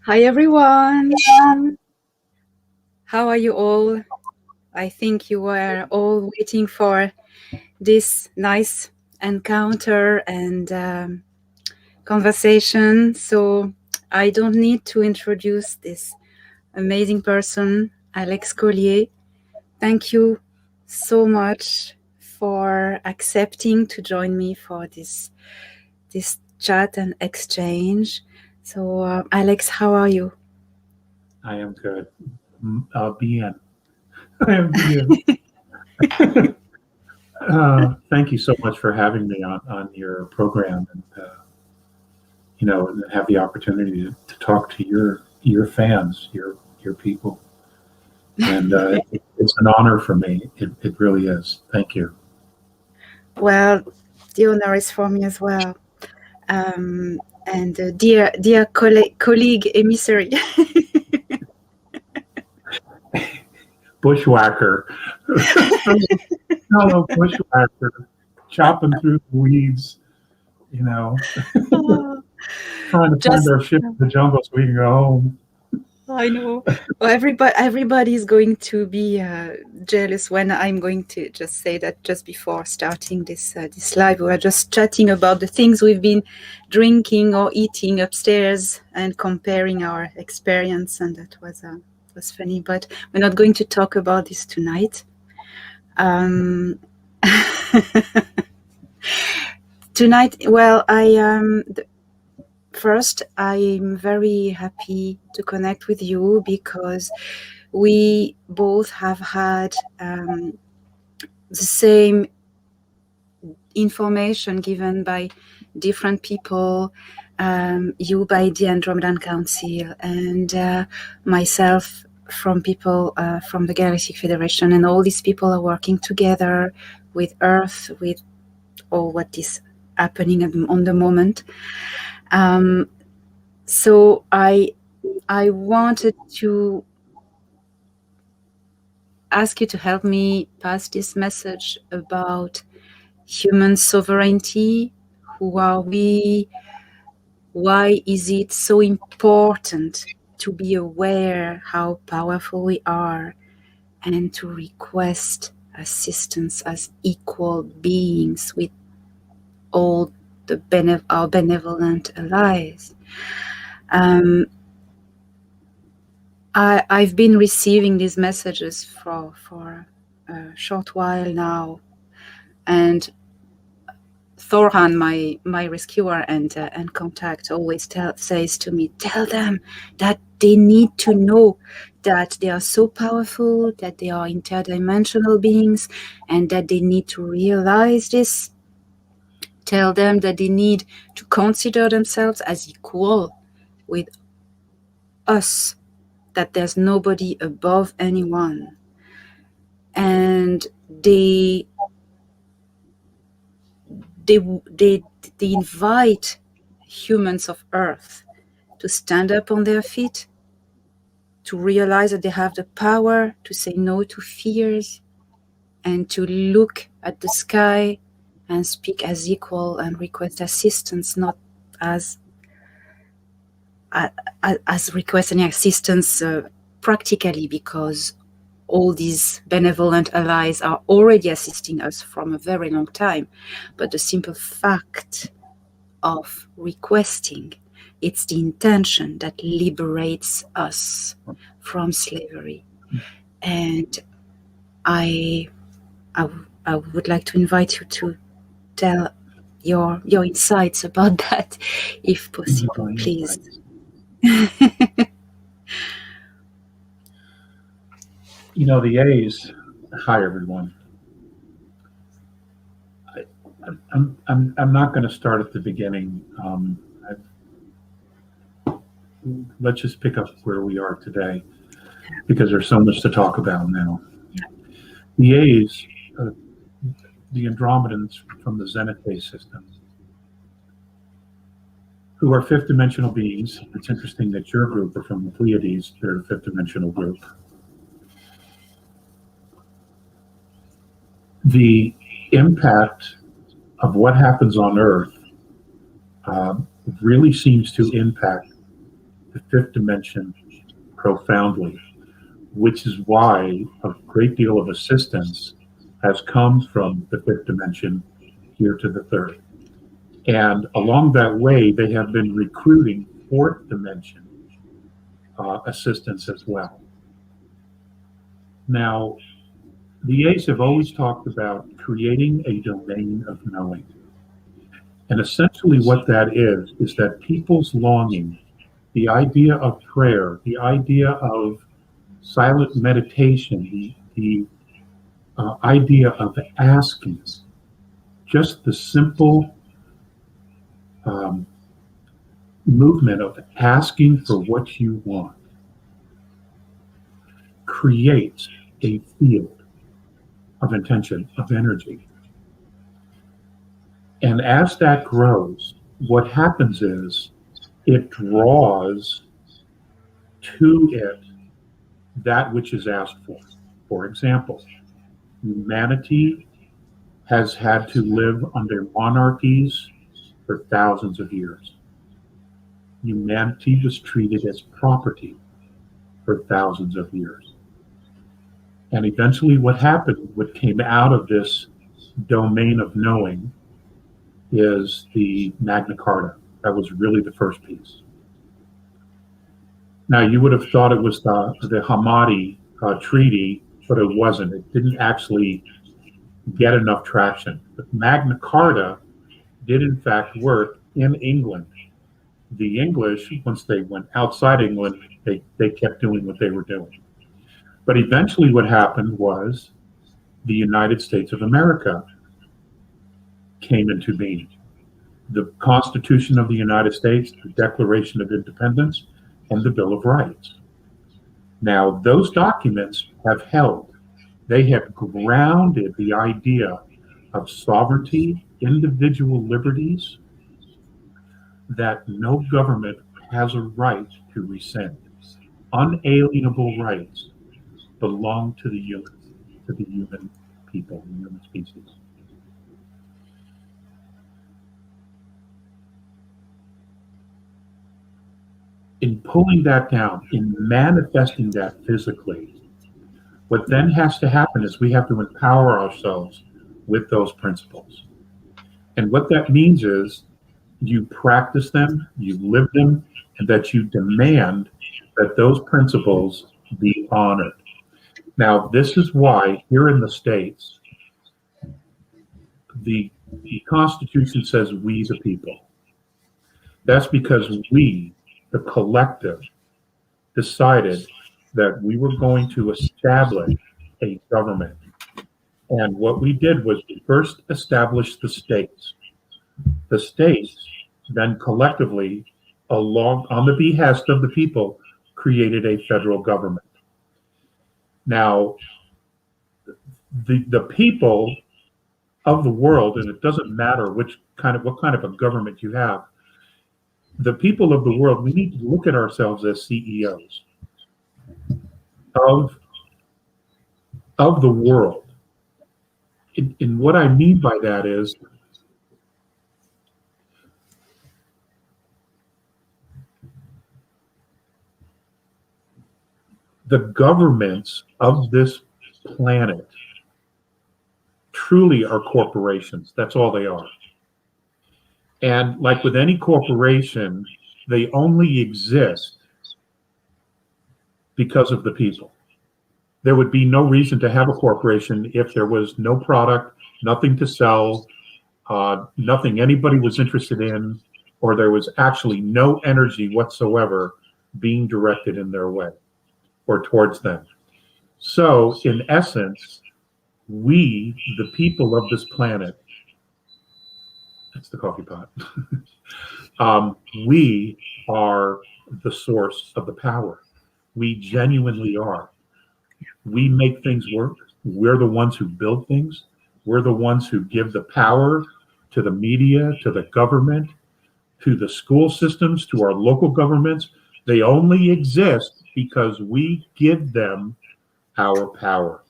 Hi everyone! How are you all? I think you were all waiting for this nice encounter and conversation. So I don't need to introduce this amazing person, Alex Collier. Thank you so much for accepting to join me for this chat and exchange. So Alex, how are you? I am good. Bien. I am bien. Thank you so much for having me on your program, and have the opportunity to talk to your fans, your people, and it's an honor for me. It really is. Thank you. Well, the honor is for me as well. And dear colleague emissary. Bushwhacker. Hello, bushwhacker. Chopping through the weeds, trying to find our ship in the jungle so we can go home. I know. Well, everybody is going to be jealous when I'm going to just say that just before starting this live, we were just chatting about the things we've been drinking or eating upstairs and comparing our experience, and that was funny. But we're not going to talk about this tonight. Tonight, well, First, I'm very happy to connect with you because we both have had the same information given by different people, you by the Andromedan Council, and myself from people from the Galactic Federation, and all these people are working together with Earth, with all what is happening on the moment. So I wanted to ask you to help me pass this message about human sovereignty. Who are we? Why is it so important to be aware how powerful we are and to request assistance as equal beings with all our benevolent allies? I've been receiving these messages for a short while now, and Thorhan, my rescuer and contact, always says to me, tell them that they need to know that they are so powerful, that they are interdimensional beings, and that they need to realize this. Tell them that they need to consider themselves as equal with us, that there's nobody above anyone. And they invite humans of Earth to stand up on their feet, to realize that they have the power to say no to fears, and to look at the sky and speak as equal and request assistance, not as requesting assistance practically, because all these benevolent allies are already assisting us from a very long time. But the simple fact of requesting, it's the intention that liberates us from slavery. And I would like to invite you to tell your insights about that, if possible, please. The A's. Hi, everyone. I'm not going to start at the beginning. Let's just pick up where we are today, because there's so much to talk about now. The A's, the Andromedans from the Zenith A system, who are fifth dimensional beings. It's interesting that your group are from the Pleiades. They're a fifth dimensional group. The impact of what happens on Earth really seems to impact the fifth dimension profoundly, which is why a great deal of assistance has come from the fifth dimension here to the third. And along that way, they have been recruiting fourth dimension assistance as well. Now, the A's have always talked about creating a domain of knowing. And essentially what that is that people's longing, the idea of prayer, the idea of silent meditation, the idea of asking, just the simple movement of asking for what you want creates a field of intention, of energy. And as that grows, what happens is it draws to it that which is asked for. For example, humanity has had to live under monarchies for thousands of years. Humanity was treated as property for thousands of years. And eventually what happened, what came out of this domain of knowing, is the Magna Carta. That was really the first piece. Now, you would have thought it was the Hammadi Treaty, but it wasn't. It didn't actually get enough traction. But Magna Carta did in fact work in England. The English, once they went outside England, they kept doing what they were doing. But eventually what happened was the United States of America came into being. The Constitution of the United States, the Declaration of Independence, and the Bill of Rights. Now, those documents have held. They have grounded the idea of sovereignty, individual liberties, that no government has a right to rescind. Unalienable rights belong to the human people, the human species. In pulling that down, in manifesting that physically, what then has to happen is we have to empower ourselves with those principles. And what that means is you practice them, you live them, and that you demand that those principles be honored. Now, this is why here in the States, the Constitution says we the people. That's because we, the collective, decided that we were going to establish a government. And what we did was we first established the states. The states then collectively, on the behest of the people, created a federal government. Now, the people of the world, and it doesn't matter what kind of a government you have, the people of the world, we need to look at ourselves as CEOs of the world. And what I mean by that is the governments of this planet truly are corporations. That's all they are. And like with any corporation, they only exist because of the people. There would be no reason to have a corporation if there was no product, nothing to sell, nothing anybody was interested in, or there was actually no energy whatsoever being directed in their way or towards them. So in essence, we, the people of this planet, that's the coffee pot, we are the source of the power. We genuinely are. We make things work. We're the ones who build things. We're the ones who give the power to the media, to the government, to the school systems, to our local governments. They only exist because we give them our power.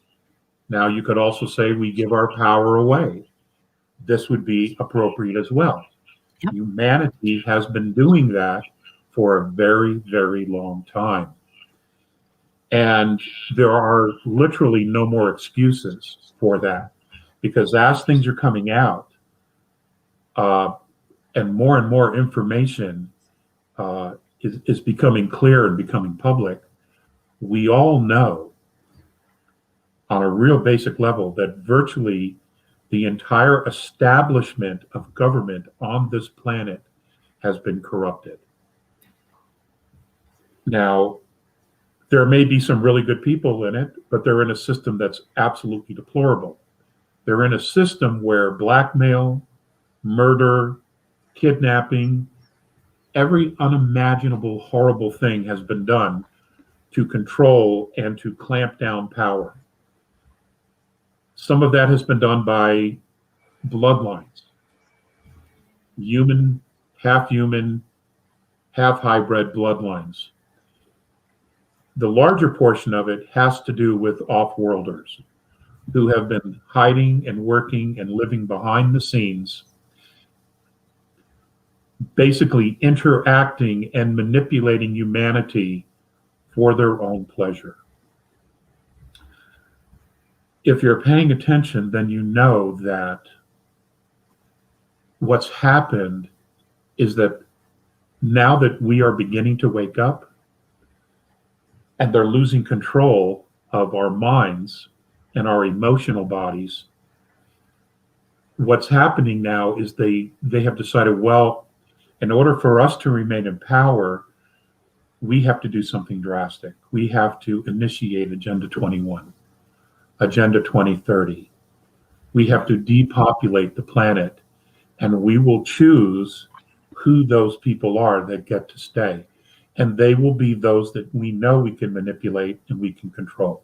Now, you could also say we give our power away. This would be appropriate as well. Yep. Humanity has been doing that for a very, very long time. And there are literally no more excuses for that, because as things are coming out, and more information is becoming clear and becoming public, we all know on a real basic level that virtually the entire establishment of government on this planet has been corrupted. Now, there may be some really good people in it, but they're in a system that's absolutely deplorable. They're in a system where blackmail, murder, kidnapping, every unimaginable horrible thing has been done to control and to clamp down power. Some of that has been done by bloodlines, human, half hybrid bloodlines. The larger portion of it has to do with off-worlders who have been hiding and working and living behind the scenes, basically interacting and manipulating humanity for their own pleasure. If you're paying attention, then you know that what's happened is that now that we are beginning to wake up and they're losing control of our minds and our emotional bodies, what's happening now is they have decided, well, in order for us to remain in power, we have to do something drastic. We have to initiate Agenda 21, Agenda 2030. We have to depopulate the planet, and we will choose who those people are that get to stay. And they will be those that we know we can manipulate and we can control.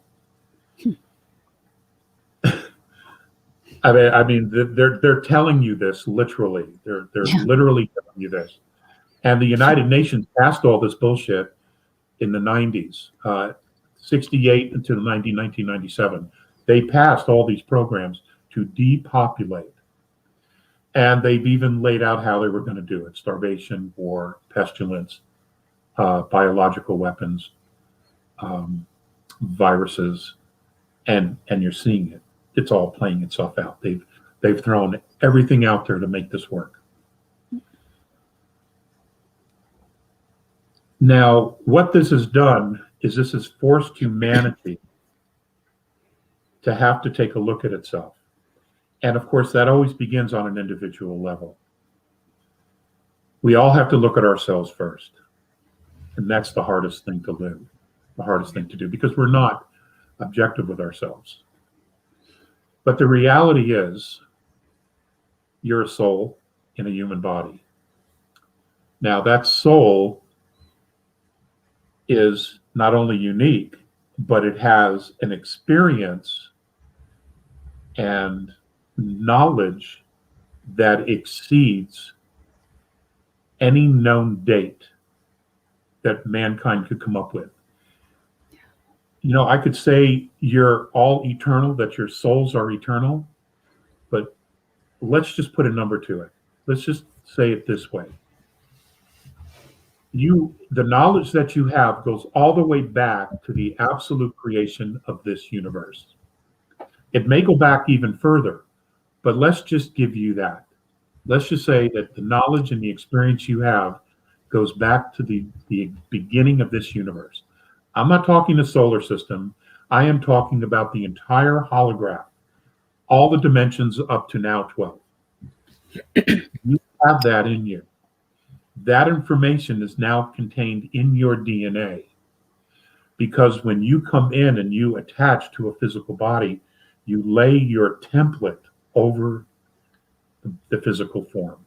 I mean, they're telling you this literally. They're literally telling you this. And the United Nations passed all this bullshit in the 90s, 68 until 1997. They passed all these programs to depopulate. And they've even laid out how they were going to do it: starvation, war, pestilence, biological weapons, viruses, and you're seeing it. It's all playing itself out. They've thrown everything out there to make this work. Now, what this has done is this has forced humanity to have to take a look at itself. And of course, that always begins on an individual level. We all have to look at ourselves first. And that's the hardest thing to live, the hardest thing to do, because we're not objective with ourselves. But the reality is, you're a soul in a human body. Now, that soul is not only unique, but it has an experience and knowledge that exceeds any known date that mankind could come up with. You know, I could say you're all eternal, that your souls are eternal, but let's just put a number to it. Let's just say it this way. The knowledge that you have goes all the way back to the absolute creation of this universe. It may go back even further, but let's just give you that. Let's just say that the knowledge and the experience you have goes back to the beginning of this universe. I'm not talking the solar system. I am talking about the entire holograph, all the dimensions up to now 12. You have that in you. That information is now contained in your DNA, because when you come in and you attach to a physical body, you lay your template over the physical form.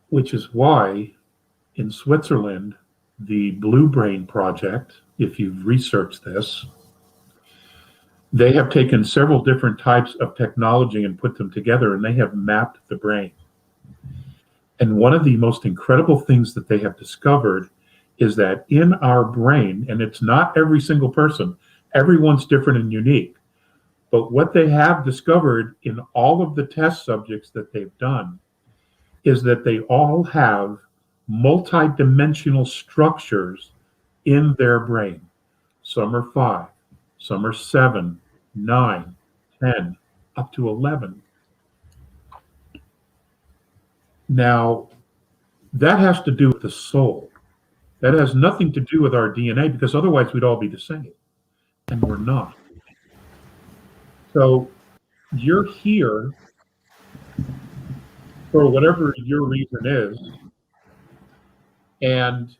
Which is why in Switzerland, the Blue Brain Project, if you've researched this, they have taken several different types of technology and put them together, and they have mapped the brain. And one of the most incredible things that they have discovered is that in our brain, and it's not every single person, everyone's different and unique, but what they have discovered in all of the test subjects that they've done is that they all have multi-dimensional structures in their brain. Some are 5, some are 7, 9, 10, up to 11. Now, that has to do with the soul. That has nothing to do with our DNA, because otherwise we'd all be the same, and we're not. So you're here for whatever your reason is, and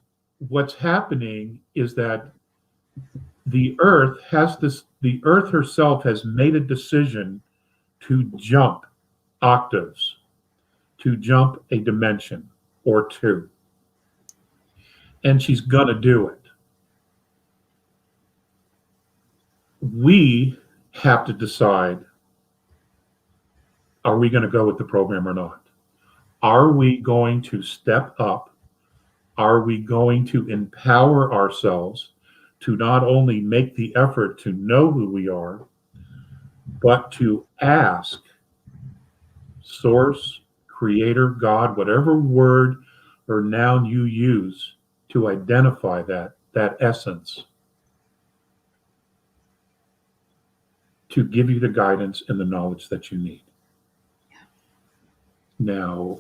what's happening is that the earth herself has made a decision to jump octaves, to jump a dimension or two. And she's going to do it. We have to decide, are we going to go with the program or not? Are we going to step up? Are we going to empower ourselves to not only make the effort to know who we are, but to ask Source, Creator, God, whatever word or noun you use to identify that essence, to give you the guidance and the knowledge that you need. Now,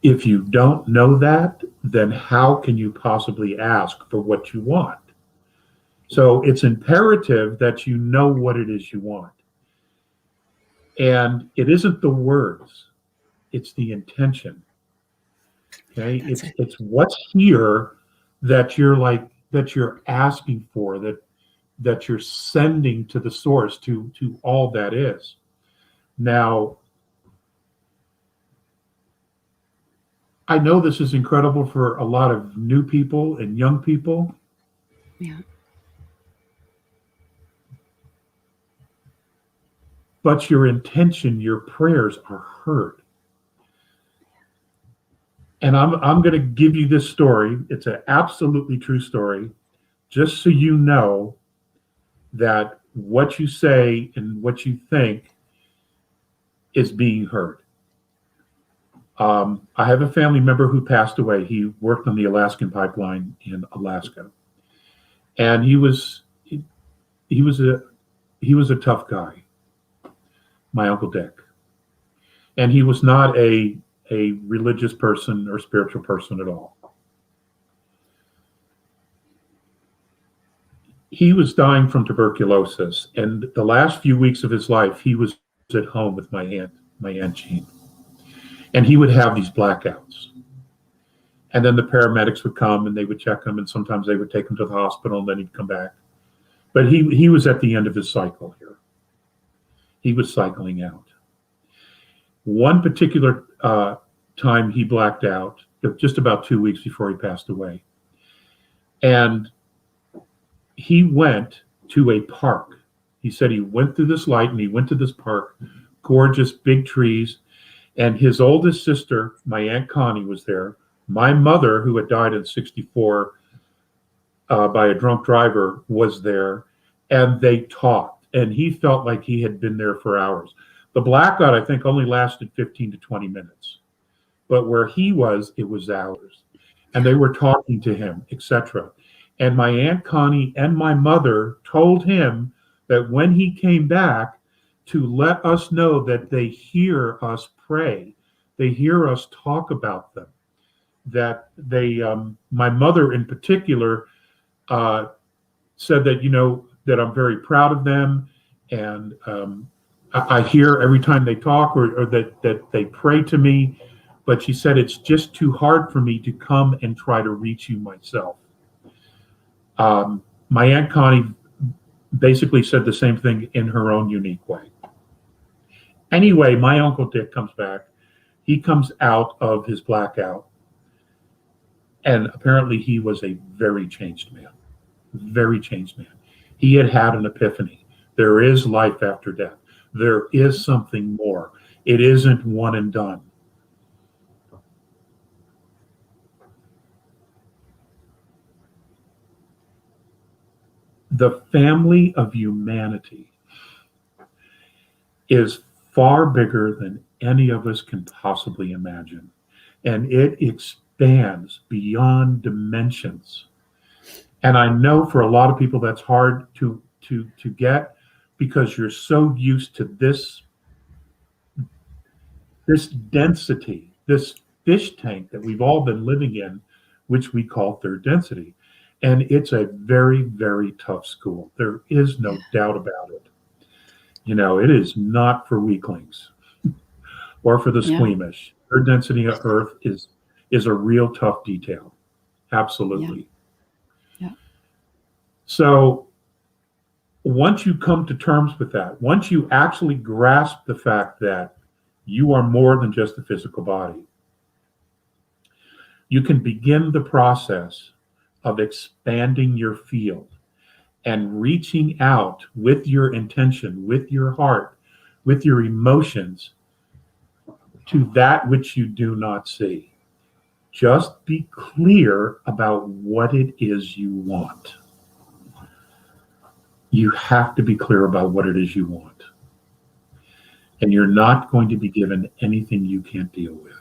if you don't know that, then how can you possibly ask for what you want? So it's imperative that you know what it is you want. And it isn't the words, it's the intention. Okay, it's what's here that you're asking for, that you're sending to the source, to all that is. Now, I know this is incredible for a lot of new people and young people. Yeah. But your intention, your prayers are heard. And I'm going to give you this story. It's an absolutely true story, just so you know that what you say and what you think is being heard. I have a family member who passed away. He worked on the Alaskan pipeline in Alaska, and he was a tough guy, my Uncle Dick, and he was not a religious person or spiritual person at all. He was dying from tuberculosis, and the last few weeks of his life, he was at home with my aunt Jean. And he would have these blackouts. And then the paramedics would come and they would check him, and sometimes they would take him to the hospital, and then he'd come back. But he was at the end of his cycle here. He was cycling out. One particular time he blacked out, just about 2 weeks before he passed away. And he went to a park. He said he went through this light and he went to this park, gorgeous big trees. And his oldest sister, my Aunt Connie, was there. My mother, who had died in 1964 by a drunk driver, was there. And they talked. And he felt like he had been there for hours. The blackout, I think, only lasted 15 to 20 minutes. But where he was, it was hours. And they were talking to him, etc. And my Aunt Connie and my mother told him that when he came back, to let us know that they hear us pray, they hear us talk about them, that they, my mother in particular, said that, that I'm very proud of them, and I hear every time they talk or that they pray to me, but she said it's just too hard for me to come and try to reach you myself. My Aunt Connie basically said the same thing in her own unique way. Anyway, my Uncle Dick comes back. He comes out of his blackout, and apparently he was a very changed man. Very changed man. He had had an epiphany. There is life after death. There is something more. It isn't one and done. The family of humanity is far bigger than any of us can possibly imagine. And it expands beyond dimensions. And I know for a lot of people that's hard to get, because you're so used to this density, this fish tank that we've all been living in, which we call third density. And it's a very, very tough school. There is no doubt about it. You know, it is not for weaklings or for the squeamish. Third density of Earth is a real tough detail. Absolutely. Yeah. So once you come to terms with that, once you actually grasp the fact that you are more than just a physical body, you can begin the process of expanding your field and reaching out with your intention, with your heart, with your emotions to that which you do not see. Just be clear about what it is you want. You have to be clear about what it is you want. And you're not going to be given anything you can't deal with.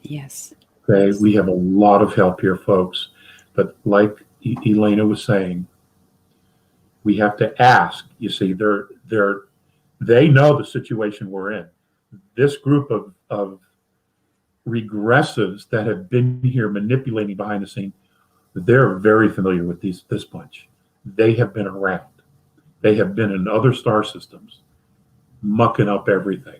Yes. Okay, we have a lot of help here, folks. But like Elena was saying, we have to ask. You see, they know the situation we're in. This group of regressives that have been here manipulating behind the scene, they're very familiar with this bunch. They have been around. They have been in other star systems, mucking up everything.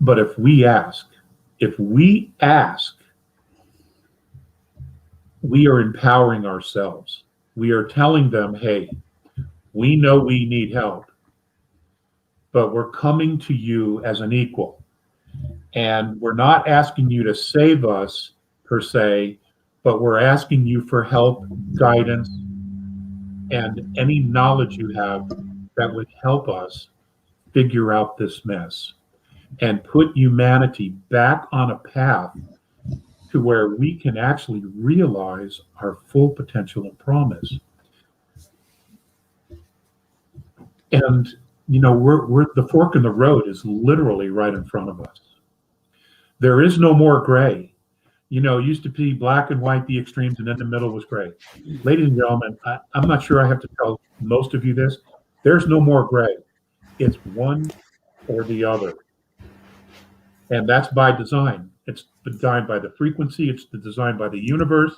But if we ask, we are empowering ourselves. We are telling them, hey, we know we need help, but we're coming to you as an equal. And we're not asking you to save us per se, but we're asking you for help, guidance, and any knowledge you have that would help us figure out this mess and put humanity back on a path to where we can actually realize our full potential and promise. And, you know, we're the fork in the road is literally right in front of us. There is no more gray. You know, it used to be black and white, the extremes, and in the middle was gray. Ladies and gentlemen, I'm not sure I have to tell most of you this. There's no more gray. It's one or the other. And that's by design. It's designed by the frequency. It's designed by the universe,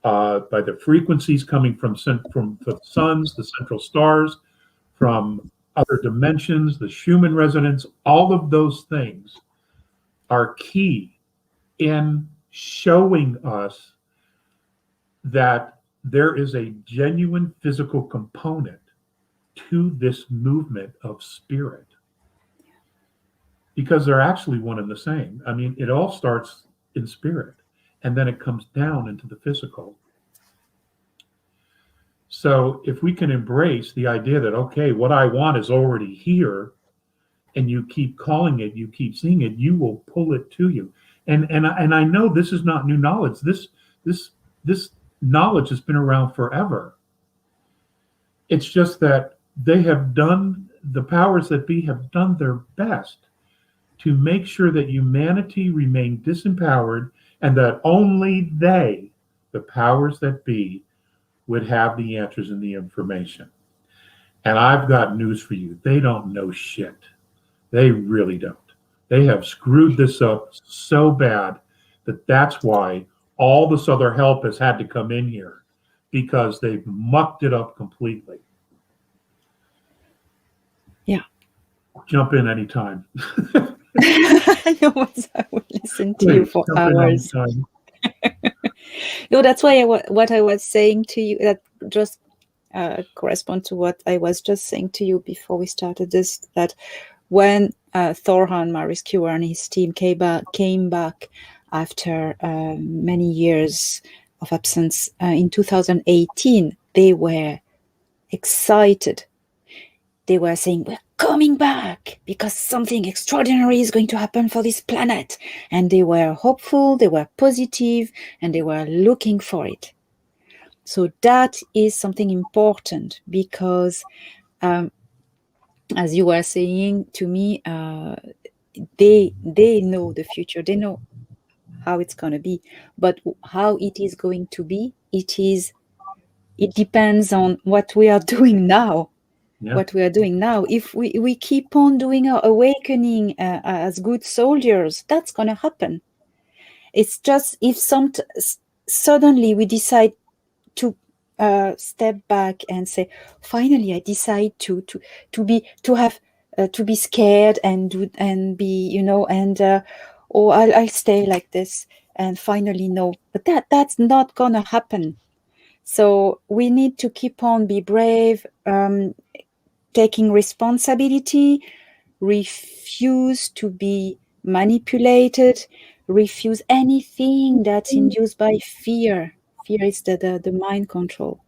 by the frequencies coming from the suns, the central stars, from other dimensions, the Schumann resonance. All of those things are key in showing us that there is a genuine physical component to this movement of spirit. Because they're actually one and the same. I mean, it all starts in spirit, and then it comes down into the physical. So if we can embrace the idea that, okay, what I want is already here, and you keep calling it, you keep seeing it, you will pull it to you. And I know this is not new knowledge. This knowledge has been around forever. It's just that the powers that be have done their best to make sure that humanity remain disempowered and that only they, the powers that be, would have the answers and the information. And I've got news for you. They don't know shit. They really don't. They have screwed this up so bad that that's why all this other help has had to come in here, because they've mucked it up completely. Yeah. Jump in anytime. No, I will listen to you for hours. No, that's why what I was saying to you, that just correspond to what I was just saying to you before we started this, that when Thorhan, my rescuer, and his team came back after many years of absence in 2018, they were excited. They were saying, we're coming back because something extraordinary is going to happen for this planet. And they were hopeful, they were positive, and they were looking for it. So that is something important, because as you were saying to me, they know the future. They know how it's going to be, but how it is going to be, it depends on what we are doing now. Yeah. What we are doing now, if we keep on doing our awakening as good soldiers, that's going to happen. It's just if suddenly we decide to step back and say, finally I decide to be scared and be, or I'll stay like this, and finally no, but that's not gonna happen. So we need to keep on be brave, taking responsibility, refuse to be manipulated, refuse anything that's induced by fear. Fear is the mind control.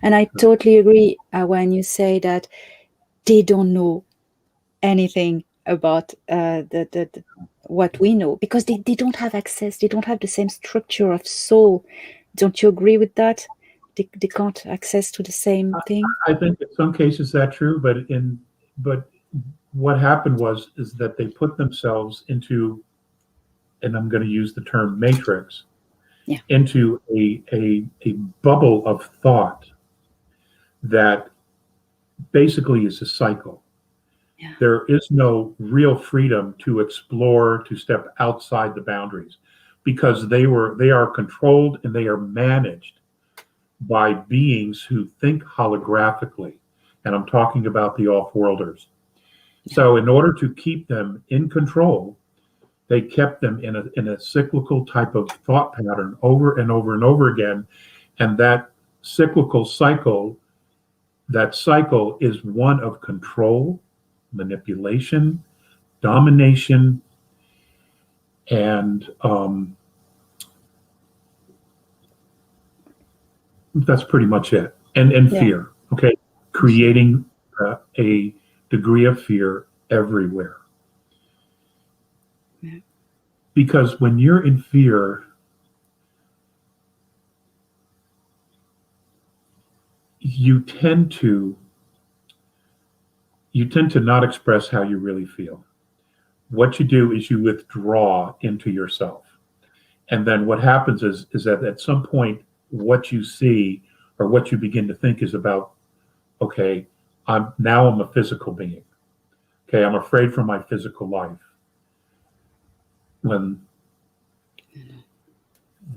And I totally agree when you say that they don't know anything about what we know, because they don't have access. They don't have the same structure of soul. Don't you agree with that? They can't access to the same thing. I think in some cases that's true, but what happened is that they put themselves into, and I'm going to use the term matrix, into a bubble of thought that basically is a cycle. Yeah. There is no real freedom to explore, to step outside the boundaries, because they are controlled and they are managed by beings who think holographically. And I'm talking about the off-worlders. So in order to keep them in control, they kept them in a cyclical type of thought pattern over and over and over again. And that cyclical cycle, is one of control, manipulation, domination, and that's pretty much it. And fear, okay? Creating a degree of fear everywhere. Yeah. Because when you're in fear, you tend to not express how you really feel. What you do is you withdraw into yourself. And then what happens is that at some point, what you see or what you begin to think is about, okay, I'm a physical being. Okay, I'm afraid for my physical life. When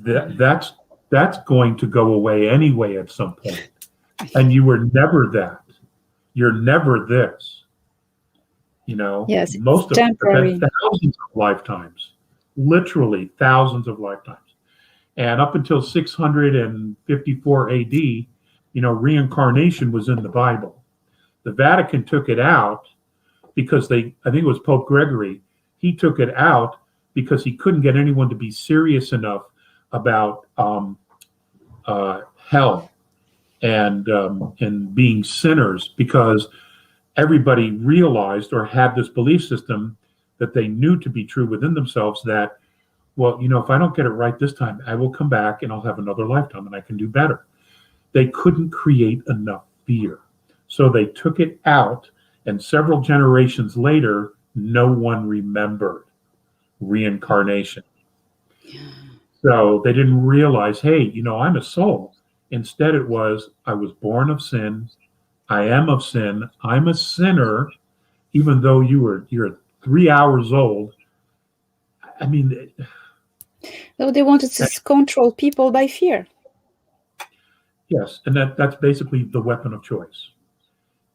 that's going to go away anyway at some point. And you were never that. You're never this. Yes, most of temporary. Thousands of lifetimes, literally thousands of lifetimes. And up until 654 AD, reincarnation was in the Bible. The Vatican took it out because I think it was Pope Gregory, he took it out because he couldn't get anyone to be serious enough about hell and being sinners, because everybody realized or had this belief system that they knew to be true within themselves that, well, if I don't get it right this time, I will come back and I'll have another lifetime and I can do better. They couldn't create enough fear. So they took it out, and several generations later, no one remembered reincarnation. So they didn't realize, hey, I'm a soul. Instead it was, I was born of sin. I am of sin. I'm a sinner, even though you're 3 hours old. I mean, No, they wanted to control people by fear. Yes, and that's basically the weapon of choice.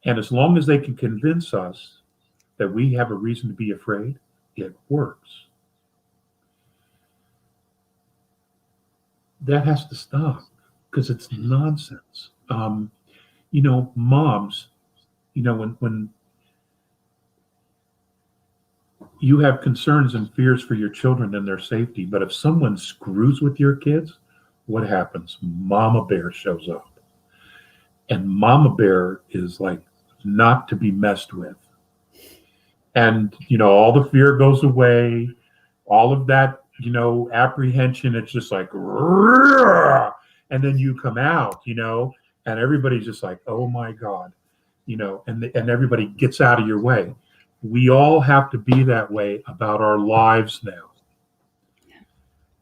And as long as they can convince us that we have a reason to be afraid, it works. That has to stop, because it's nonsense. Moms, when you have concerns and fears for your children and their safety, but if someone screws with your kids, what happens? Mama Bear shows up. And Mama Bear is like not to be messed with. And, all the fear goes away, all of that, apprehension. It's just like, and then you come out, and everybody's just like, oh my God. and everybody gets out of your way. We all have to be that way about our lives now,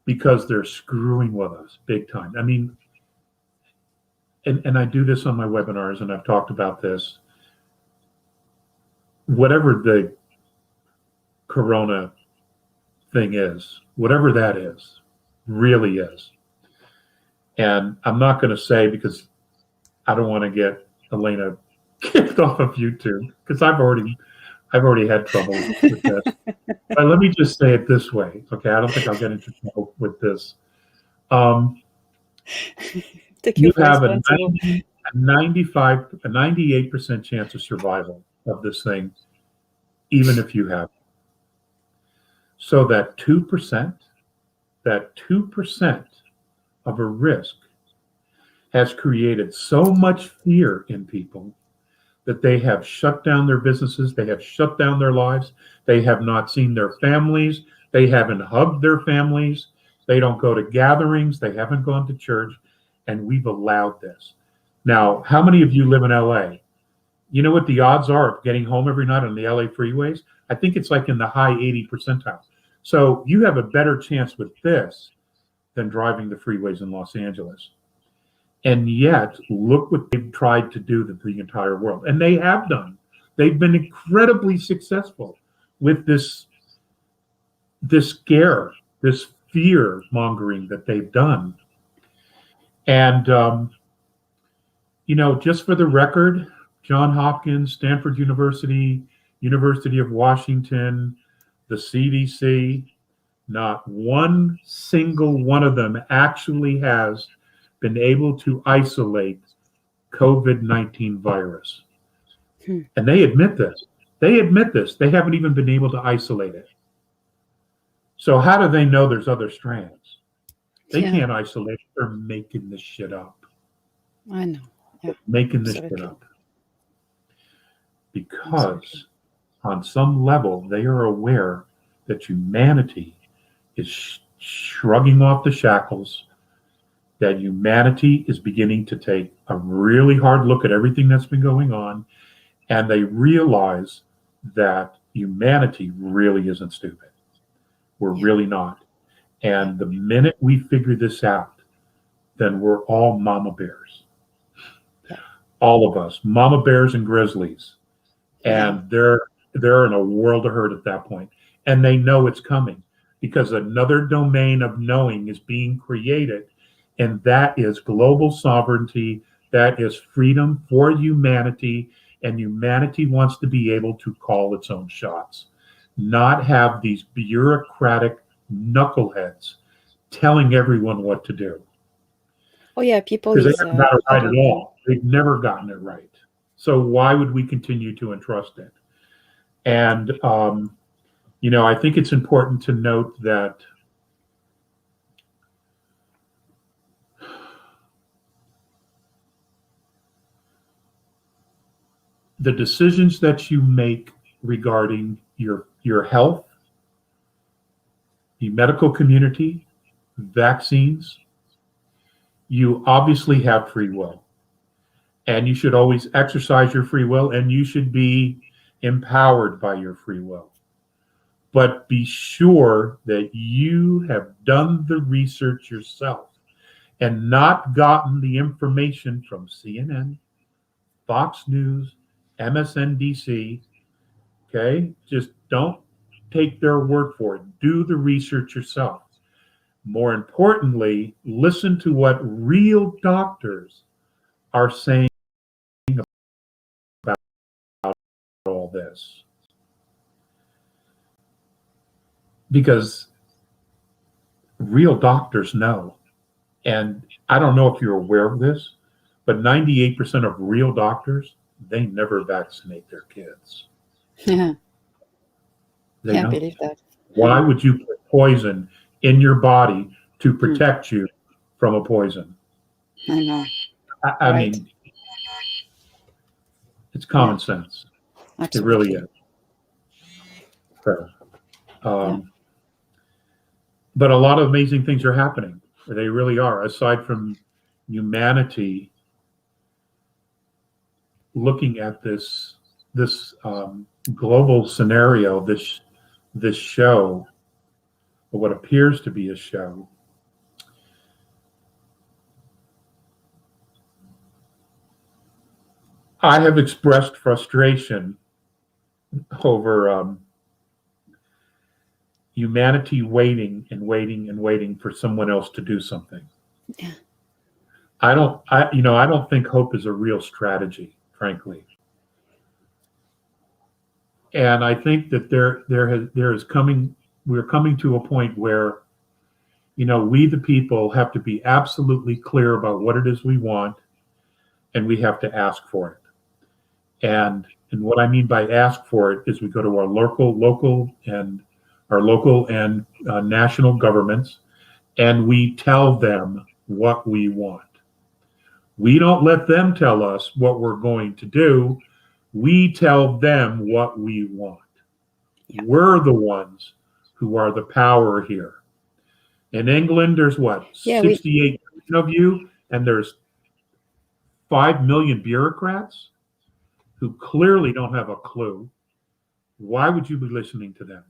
because they're screwing with us big time. I mean, and I do this on my webinars, and I've talked about this. Whatever the corona thing is, whatever that is, really is. And I'm not going to say, because I don't want to get Elena kicked off of YouTube, because I've already had trouble with this. But let me just say it this way, okay? I don't think I'll get into trouble with this. You have a 98% chance of survival of this thing, even if you have it. So that 2% of a risk has created so much fear in people that they have shut down their businesses, they have shut down their lives, they have not seen their families, they haven't hugged their families, they don't go to gatherings, they haven't gone to church, and we've allowed this. Now, how many of you live in LA? You know what the odds are of getting home every night on the LA freeways? I think it's like in the high 80 percentile. So you have a better chance with this than driving the freeways in Los Angeles. And yet, look what they've tried to do to the entire world. And they have done. They've been incredibly successful with this scare, this fear mongering that they've done. And, just for the record, Johns Hopkins, Stanford University, University of Washington, the CDC, not one single one of them actually has been able to isolate COVID-19 virus. And they admit this. They haven't even been able to isolate it. So how do they know there's other strands? They can't isolate it. They're making this shit up. I know. Yeah. Making this shit up. Because on some level, they are aware that humanity is shrugging off the shackles, that humanity is beginning to take a really hard look at everything that's been going on, and they realize that humanity really isn't stupid. We're really not. And the minute we figure this out, then we're all mama bears. All of us, mama bears and grizzlies. And they're in a world of hurt at that point. And they know it's coming, because another domain of knowing is being created, and that is global sovereignty, that is freedom for humanity, and humanity wants to be able to call its own shots, not have these bureaucratic knuckleheads telling everyone what to do. Oh yeah, people. Because they haven't got it right at all. They've never gotten it right. So why would we continue to entrust it? And, I think it's important to note that the decisions that you make regarding your health, the medical community, vaccines, you obviously have free will. And you should always exercise your free will, and you should be empowered by your free will. But be sure that you have done the research yourself and not gotten the information from CNN, Fox News, MSNBC. Okay? Just don't take their word for it. Do the research yourself. More importantly, listen to what real doctors are saying about all this. Because real doctors know. And I don't know if you're aware of this, but 98% of real doctors, they never vaccinate their kids. Yeah. They Can't don't. believe that. Why would you put poison in your body to protect you from a poison? I know. I mean, it's common sense. Absolutely. It really is. So, but a lot of amazing things are happening. They really are. Aside from humanity looking at this global scenario, this show, or what appears to be a show, I have expressed frustration over humanity waiting and waiting and waiting for someone else to do something. Yeah. I don't think hope is a real strategy, frankly. And I think that we're coming to a point where, we the people have to be absolutely clear about what it is we want, and we have to ask for it. And what I mean by ask for it is we go to our local and national governments, and we tell them what we want. We don't let them tell us what we're going to do. We tell them what we want. Yeah. We're the ones who are the power here. In England, there's 68 million of you, and there's 5 million bureaucrats who clearly don't have a clue. Why would you be listening to them?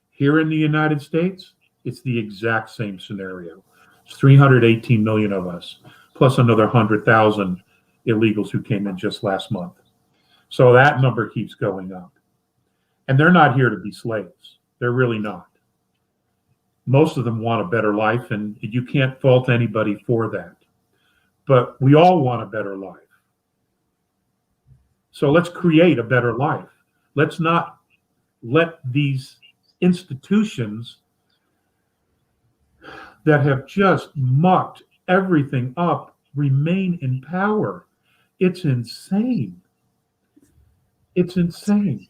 Here in the United States, it's the exact same scenario. It's 318 million of us, plus another 100,000 illegals who came in just last month. So that number keeps going up. And they're not here to be slaves. They're really not. Most of them want a better life, and you can't fault anybody for that. But we all want a better life. So let's create a better life. Let's not let these institutions that have just mucked everything up remain in power. It's insane. It's insane.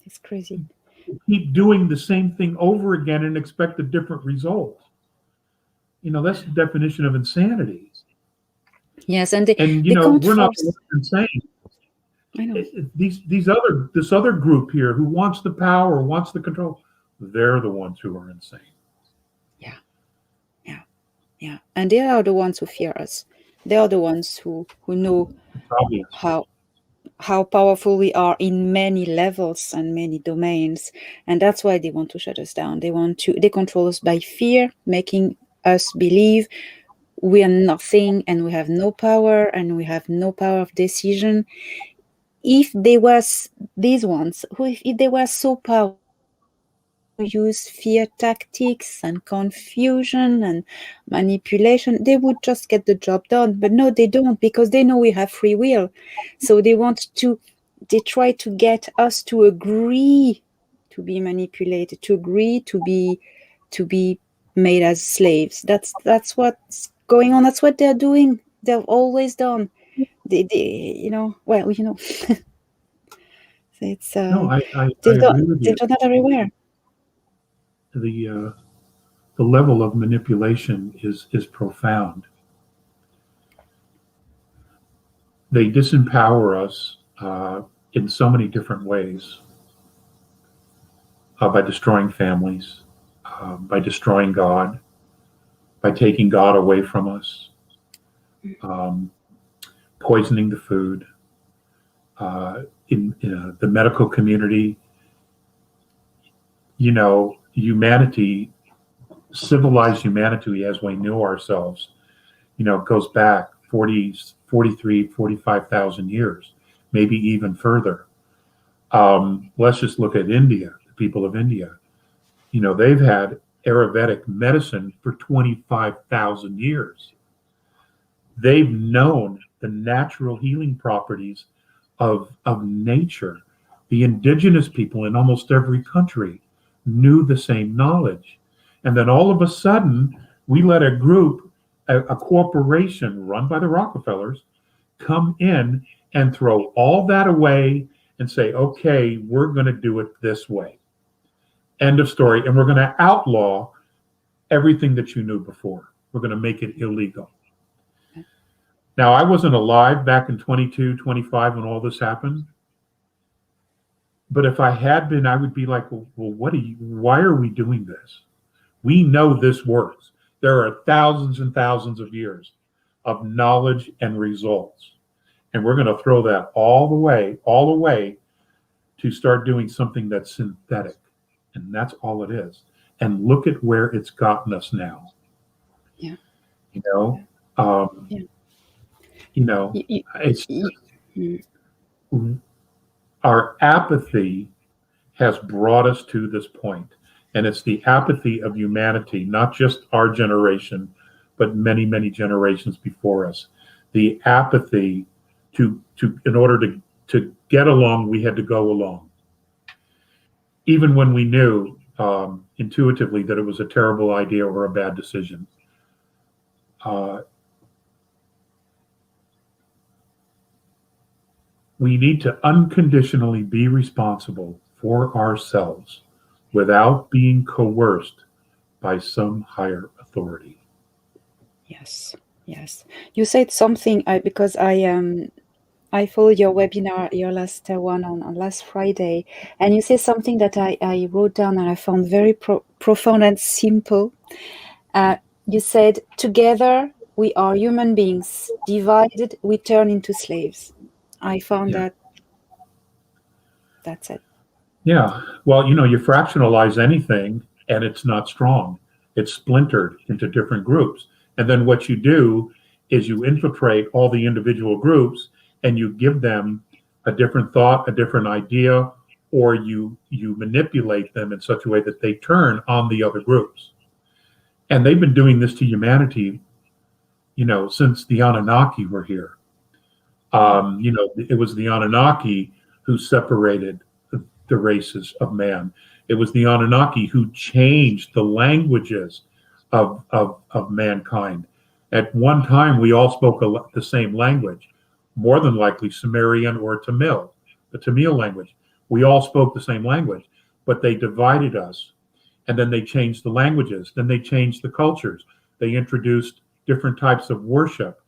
It's crazy. Keep doing the same thing over again and expect a different result. That's the definition of insanity. Yes, and we're not insane. I know. This other group here who wants the power, wants the control, they're the ones who are insane. Yeah. And they are the ones who fear us. They are the ones who know how powerful we are in many levels and many domains. And that's why they want to shut us down. They control us by fear, making us believe we are nothing and we have no power and we have no power of decision. If they were these ones, if they were so powerful, use fear tactics and confusion and manipulation, they would just get the job done. But no, they don't, because they know we have free will. So they try to get us to agree to be manipulated, to agree to be made as slaves. That's what's going on. That's what they're doing. They've always done. They it's No, I they've agree with you. done that everywhere. The level of manipulation is profound. They disempower us in so many different ways, by destroying families, by destroying God, by taking God away from us, poisoning the food. In the medical community, humanity, civilized humanity as we knew ourselves, goes back 45,000 years, maybe even further. Let's just look at India, the people of India. They've had Ayurvedic medicine for 25,000 years. They've known the natural healing properties of nature. The indigenous people in almost every country knew the same knowledge. And then all of a sudden, we let a group, a corporation run by the Rockefellers, come in and throw all that away and say, okay, we're going to do it this way. End of story. And we're going to outlaw everything that you knew before. We're going to make it illegal. Now, I wasn't alive back in 22, 25 when all this happened. But if I had been, I would be like, well, why are we doing this? We know this works. There are thousands and thousands of years of knowledge and results. And we're going to throw that all the way to start doing something that's synthetic. And that's all it is. And look at where it's gotten us now. Yeah. You know, it's our apathy has brought us to this point. And it's the apathy of humanity, not just our generation, but many, many generations before us. The apathy in order to get along, we had to go along. Even when we knew intuitively that it was a terrible idea or a bad decision. We need to unconditionally be responsible for ourselves without being coerced by some higher authority. Yes. You said something because I followed your webinar, your last one on last Friday, and you said something that I wrote down and I found very profound and simple. You said, together we are human beings, divided we turn into slaves. I found that's it. Yeah. Well, you fractionalize anything and it's not strong. It's splintered into different groups. And then what you do is you infiltrate all the individual groups and you give them a different thought, a different idea, or you manipulate them in such a way that they turn on the other groups. And they've been doing this to humanity, since the Anunnaki were here. It was the Anunnaki who separated the races of man. It was the Anunnaki who changed the languages of mankind. At one time, we all spoke the same language, more than likely Sumerian or Tamil, the Tamil language. We all spoke the same language, but they divided us. And then they changed the languages. Then they changed the cultures. They introduced different types of worship,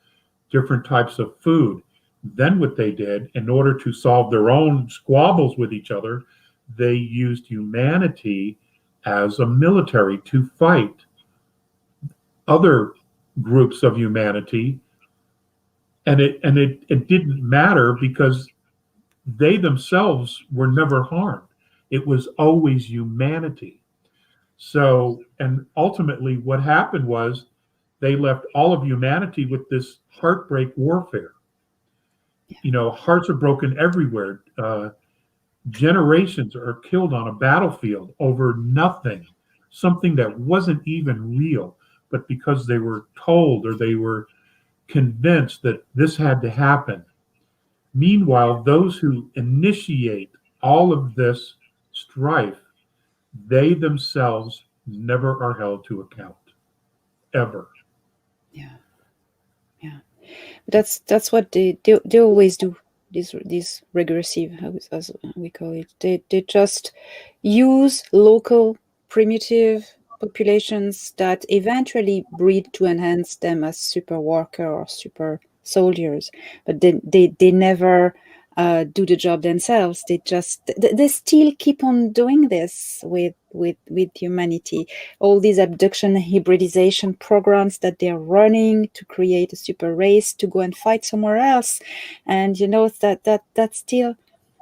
different types of food. Then what they did, in order to solve their own squabbles with each other, they used humanity as a military to fight other groups of humanity. And it didn't matter because they themselves were never harmed. It was always humanity. So, and ultimately what happened was they left all of humanity with this heartbreak warfare. Hearts are broken everywhere. Generations are killed on a battlefield over nothing, something that wasn't even real, but because they were told or they were convinced that this had to happen. Meanwhile, those who initiate all of this strife, they themselves never are held to account, ever. Yeah. That's what they always do. These regressive, as we call it, they just use local primitive populations that eventually breed to enhance them as super worker or super soldiers, but they never do the job themselves. They still keep on doing this with humanity. All these abduction hybridization programs that they're running to create a super race to go and fight somewhere else, and that's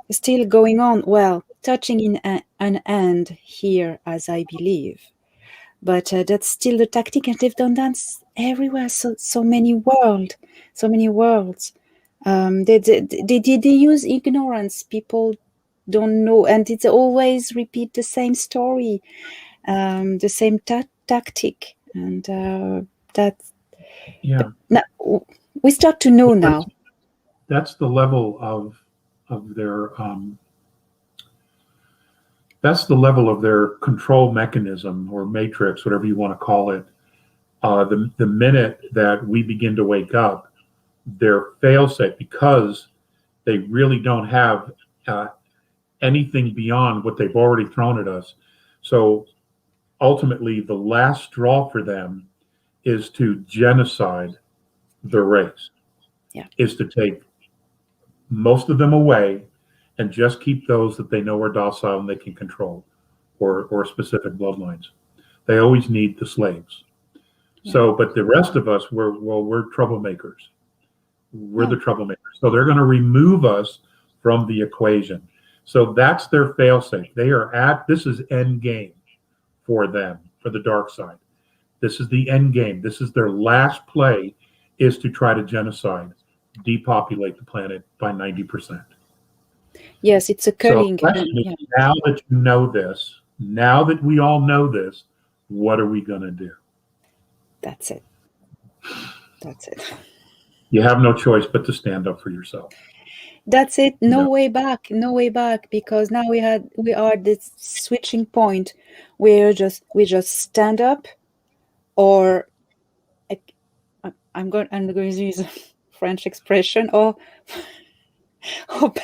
still going on. Well, touching in an end here, as I believe. But that's still the tactic, and they've done that everywhere. So many worlds. They use ignorance. People don't know, and it's always repeat the same story, the same tactic, and that's now we start to know now. That's the level of their. That's the level of their control mechanism or matrix, whatever you want to call it. The minute that we begin to wake up, their fail-safe, because they really don't have anything beyond what they've already thrown at us. So ultimately, the last straw for them is to genocide the race, is to take most of them away and just keep those that they know are docile and they can control, or specific bloodlines. They always need the slaves. So, but the rest of us, we're troublemakers. We're the troublemakers. So they're going to remove us from the equation. So that's their failsafe. They are this is end game for them, for the dark side. This is the end game. This is their last play, is to try to genocide, depopulate the planet by 90%. Yes, it's a culling. So now that you know this, now that we all know this, what are we going to do? That's it. That's it. You have no choice but to stand up for yourself. That's it. No way back. No way back. Because now we are this switching point where we just stand up, or I'm going to use a French expression, or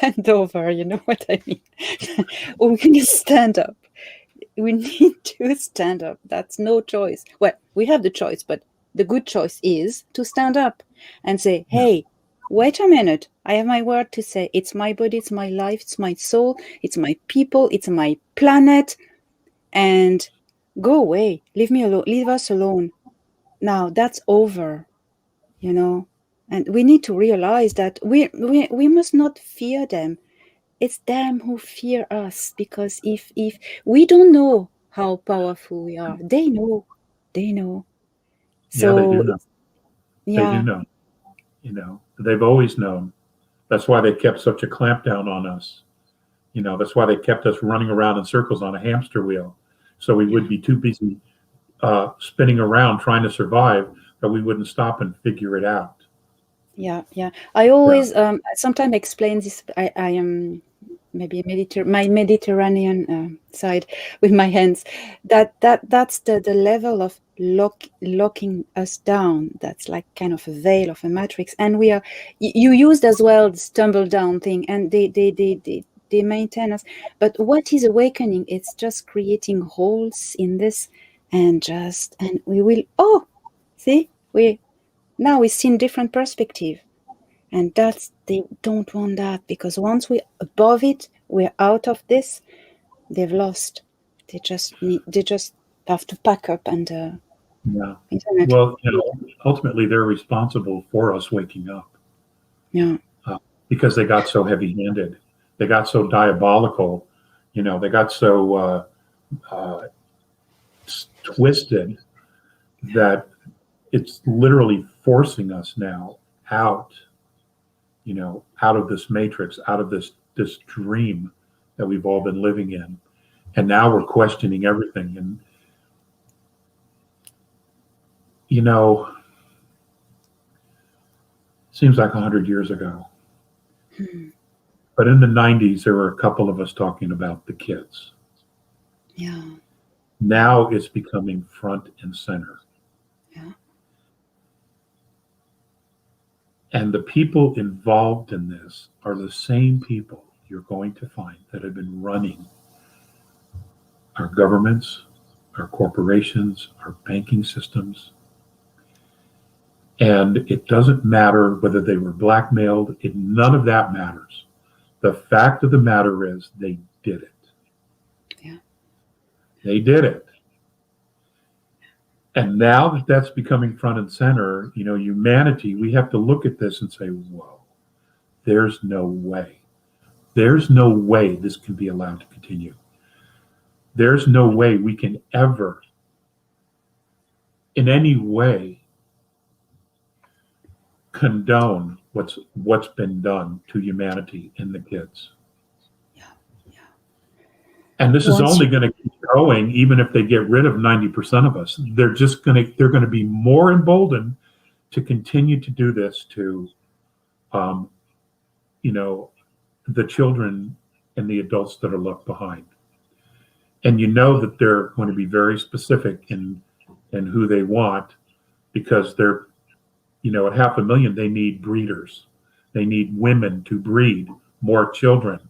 bend over. You know what I mean? Or we can just stand up. We need to stand up. That's no choice. Well, we have the choice, but the good choice is to stand up and say, hey, wait a minute. I have my word to say. It's my body, it's my life, it's my soul, it's my people, it's my planet. And go away. Leave me alone. Leave us alone. Now that's over, you know. And we need to realize that we must not fear them. It's them who fear us, because if we don't know how powerful we are, they know. So yeah, they do know. Yeah. They do know. You know, they've always known. That's why they kept such a clampdown on us. You know, that's why they kept us running around in circles on a hamster wheel. So we would be too busy spinning around trying to survive that we wouldn't stop and figure it out. Yeah. I always sometimes explain this. I am maybe my Mediterranean side with my hands. That's the level of locking us down. That's like kind of a veil of a matrix. And we are. You used as well the stumble down thing, and they maintain us. But what is awakening? It's just creating holes in this, and we will. Oh, see, now we see in different perspective. And they don't want that, because once we're above it, we're out of this, they've lost. They just have to pack up and internet. Well, you know, ultimately they're responsible for us waking up. Yeah. Because they got so heavy-handed, they got so diabolical, you know, they got so twisted that it's literally forcing us now out of this matrix, out of this dream that we've all been living in. And now we're questioning everything. And, you know, seems like 100 years ago. But in the 90s, there were a couple of us talking about the kids. Yeah. Now it's becoming front and center. Yeah. And the people involved in this are the same people you're going to find that have been running our governments, our corporations, our banking systems. And it doesn't matter whether they were blackmailed. None of that matters. The fact of the matter is they did it. Yeah. They did it. And now that that's becoming front and center, you know, humanity, we have to look at this and say, whoa, there's no way. There's no way this can be allowed to continue. There's no way we can ever, in any way, condone what's been done to humanity and the kids. And this is only going to keep going, even if they get rid of 90% of us. They're going to be more emboldened to continue to do this to, you know, the children and the adults that are left behind. And you know that they're going to be very specific in who they want, because they're, you know, at 500,000, they need breeders. They need women to breed more children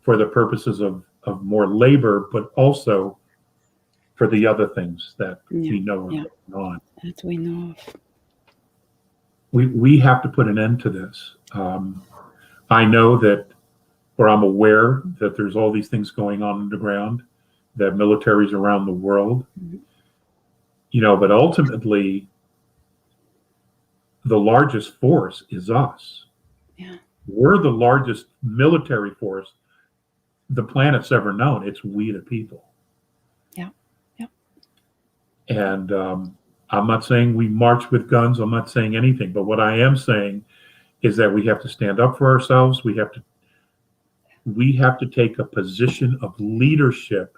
for the purposes of more labor, but also for the other things that we know are going on. That we know of. We have to put an end to this. I know that, or I'm aware that there's all these things going on underground, that militaries around the world, you know, but ultimately the largest force is us. Yeah. We're the largest military force the planet's ever known. It's we the people. Yeah. Yeah. And I'm not saying we march with guns. I'm not saying anything. But what I am saying is that we have to stand up for ourselves. We have to take a position of leadership,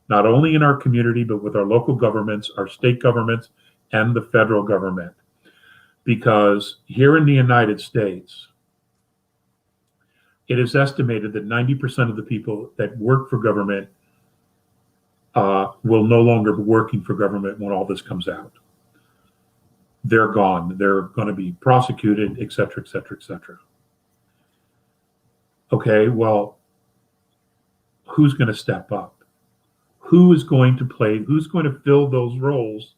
not only in our community, but with our local governments, our state governments, and the federal government. Because here in the United States, it is estimated that 90% of the people that work for government will no longer be working for government when all this comes out. They're gone. They're going to be prosecuted, et cetera, et cetera, et cetera. Okay, well, who's going to step up? Who's going to fill those roles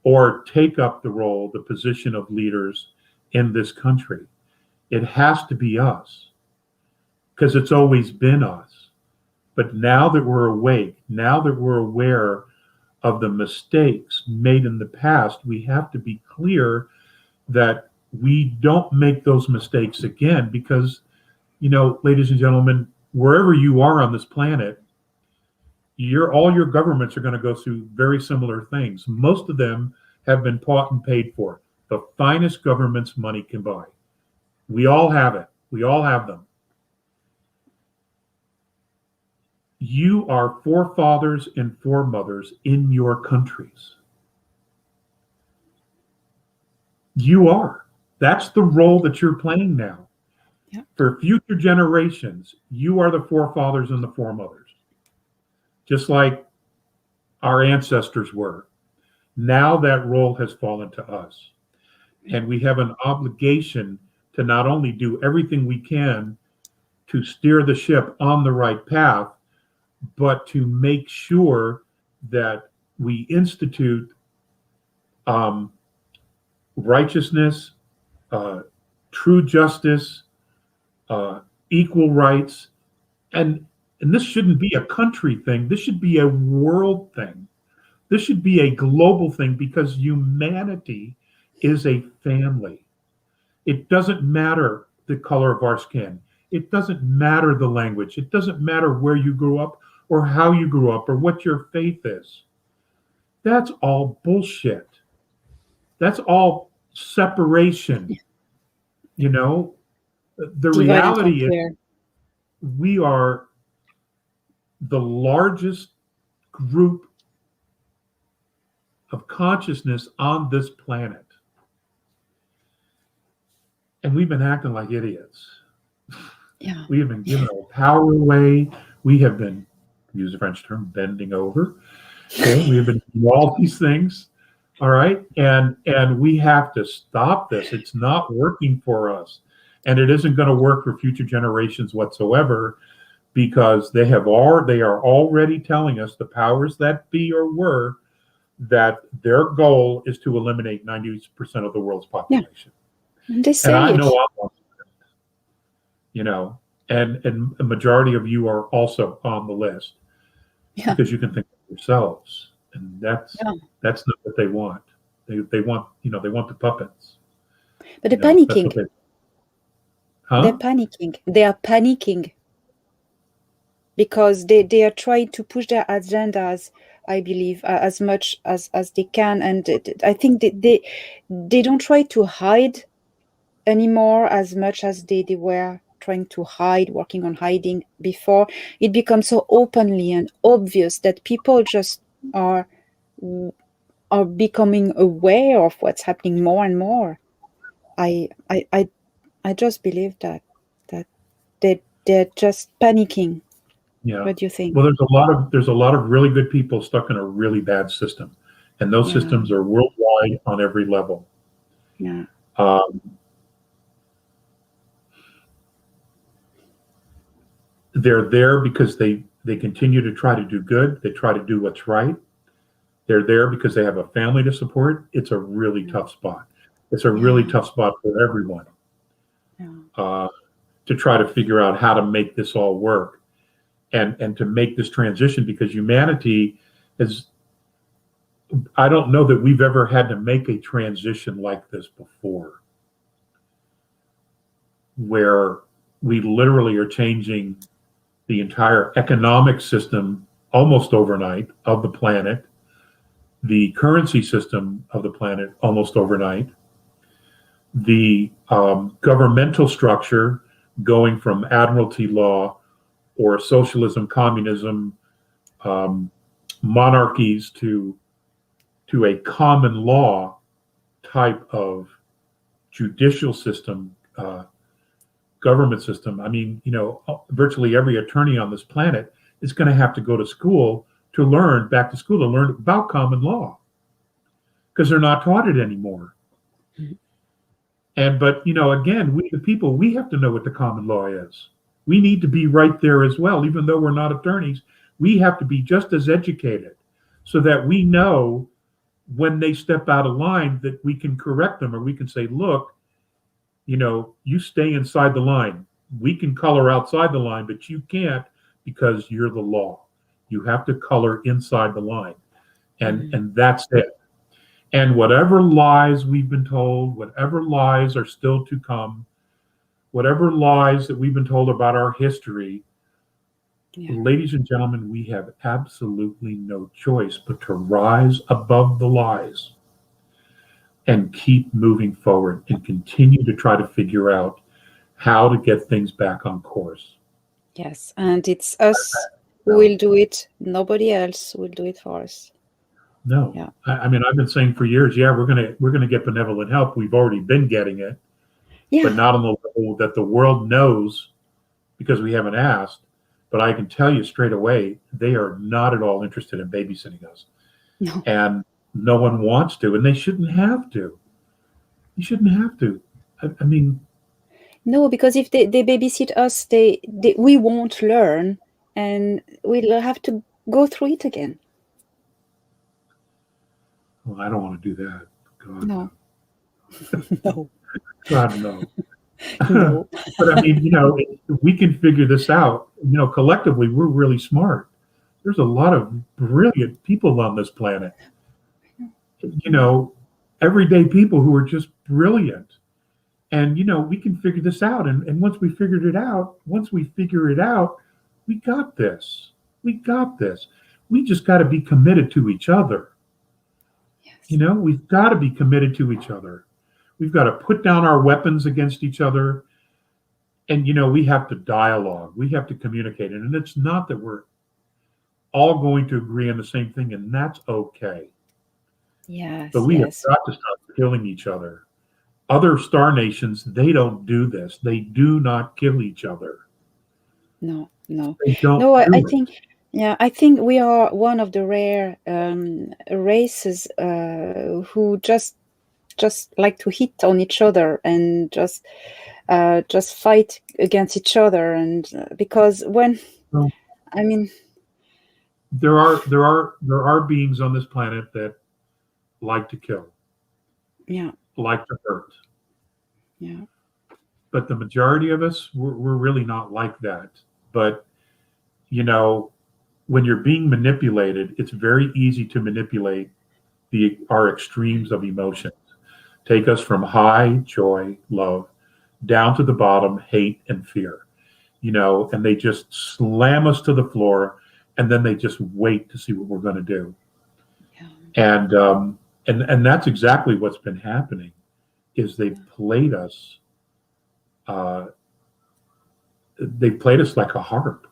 or take up the position of leaders in this country? It has to be us, because it's always been us. But now that we're awake, now that we're aware of the mistakes made in the past, we have to be clear that we don't make those mistakes again, because, ladies and gentlemen, wherever you are on this planet, all your governments are going to go through very similar things. Most of them have been bought and paid for. The finest governments money can buy. We all have it. We all have them. You are forefathers and foremothers in your countries. You are. That's the role that you're playing now. Yeah. For future generations, you are the forefathers and the foremothers, just like our ancestors were. Now that role has fallen to us. And we have an obligation to not only do everything we can to steer the ship on the right path, but to make sure that we institute righteousness, true justice, equal rights. And this shouldn't be a country thing. This should be a world thing. This should be a global thing, because humanity is a family. It doesn't matter the color of our skin. It doesn't matter the language. It doesn't matter where you grew up or how you grew up or what your faith is. That's all bullshit. That's all separation. The reality is we are the largest group of consciousness on this planet. And we've been acting like idiots. Yeah. We have been giving our power away. We have been, use the French term, bending over. Okay, we have been doing all these things. All right. And we have to stop this. It's not working for us. And it isn't going to work for future generations whatsoever, because they are already telling us, the powers that be or were, that their goal is to eliminate 90% of the world's population. Yeah. And they say and I know I'm on the list, and a majority of you are also on the list, because you can think of yourselves, and that's not what they want. They want the puppets. But they're panicking. They're panicking. They are panicking because they are trying to push their agendas, I believe, as much as they can. And I think they don't try to hide anymore as much as they were trying to hide, working on hiding before. It becomes so openly and obvious that people just are becoming aware of what's happening more and more. I just believe that they're just panicking. Yeah. What do you think? Well, there's a lot of really good people stuck in a really bad system, and those systems are worldwide on every level. Yeah. They're there because they continue to try to do good. They try to do what's right. They're there because they have a family to support. It's a really tough spot. It's a really tough spot for everyone to try to figure out how to make this all work and to make this transition, because humanity is, I don't know that we've ever had to make a transition like this before, where we literally are changing the entire economic system almost overnight of the planet, the currency system of the planet almost overnight, the governmental structure going from admiralty law or socialism, communism, monarchies to a common law type of judicial system, government system. I mean, virtually every attorney on this planet is going to have to go to school to learn about common law, because they're not taught it anymore. But again, we the people, we have to know what the common law is. We need to be right there as well. Even though we're not attorneys, we have to be just as educated so that we know when they step out of line that we can correct them, or we can say, look, you stay inside the line. We can color outside the line, but you can't, because you're the law. You have to color inside the line. And that's it. And whatever lies we've been told, whatever lies are still to come, whatever lies that we've been told about our history, ladies and gentlemen, we have absolutely no choice but to rise above the lies and keep moving forward and continue to try to figure out how to get things back on course. Yes, and it's us who will do it. Nobody else will do it for us. No. Yeah. I mean, I've been saying for years, we're gonna get benevolent help. We've already been getting it, but not on the level that the world knows, because we haven't asked. But I can tell you straight away, they are not at all interested in babysitting us. No. And no one wants to, and they shouldn't have to. You shouldn't have to. I mean, no, because if they babysit us, we won't learn, and we'll have to go through it again. Well, I don't want to do that. God, no. No. God, no. No. But I mean, we can figure this out. Collectively, we're really smart. There's a lot of brilliant people on this planet. Everyday people who are just brilliant. And, we can figure this out. And once we figure it out, we got this. We got this. We just got to be committed to each other. Yes. We've got to be committed to each other. We've got to put down our weapons against each other. And, we have to dialogue. We have to communicate. And it's not that we're all going to agree on the same thing, and that's okay. Yes. But we have got to stop killing each other. Other star nations, they don't do this. They do not kill each other. No. They don't. No, I think. Yeah, I think we are one of the rare races who just like to hit on each other and just fight against each other, and because I mean, there are beings on this planet that like to kill. Yeah. Like to hurt. Yeah. But the majority of us, we're really not like that. But when you're being manipulated, it's very easy to manipulate our extremes of emotions. Take us from high joy, love, down to the bottom, hate and fear. And they just slam us to the floor, and then they just wait to see what we're going to do. Yeah. And that's exactly what's been happening, is they've played us. They played us like a harp.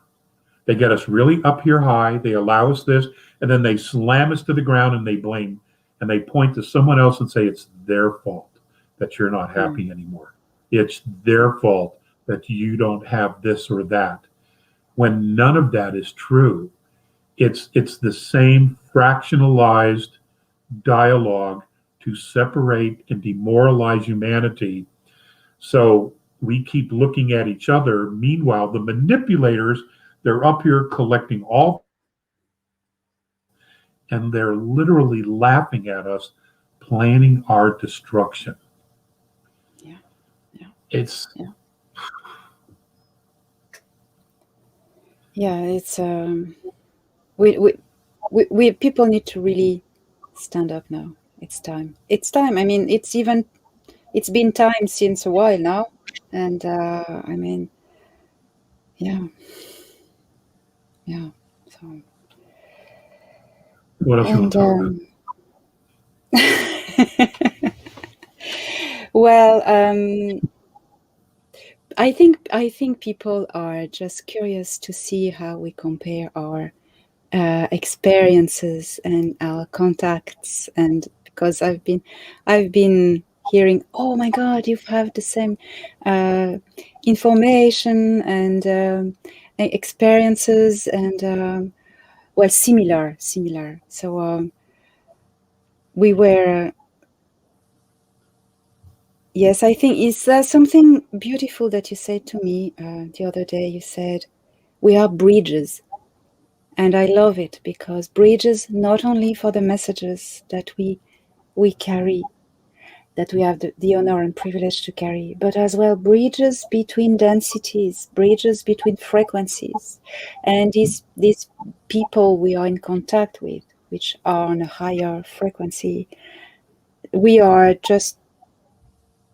They get us really up here high. They allow us this, and then they slam us to the ground, and they blame, and they point to someone else and say it's their fault that you're not happy anymore. It's their fault that you don't have this or that. When none of that is true, it's the same fractionalized dialogue to separate and demoralize humanity. So we keep looking at each other. Meanwhile, the manipulators, they're up here collecting all, and they're literally laughing at us, planning our destruction. Yeah. It's we people need to really stand up now. It's time. It's time. I mean, it's been time since a while now, and I mean, yeah. So. What else you want to talk about? Well, I think people are just curious to see how we compare our experiences and our contacts, and because I've been hearing, oh my God, you have the same information and experiences, and well, similar. So we were. Yes, I think it's something beautiful that you said to me the other day. You said, we are bridges. And I love it, because bridges, not only for the messages that we carry, that we have the honor and privilege to carry, but as well bridges between densities, bridges between frequencies. And these people we are in contact with, which are on a higher frequency, we are just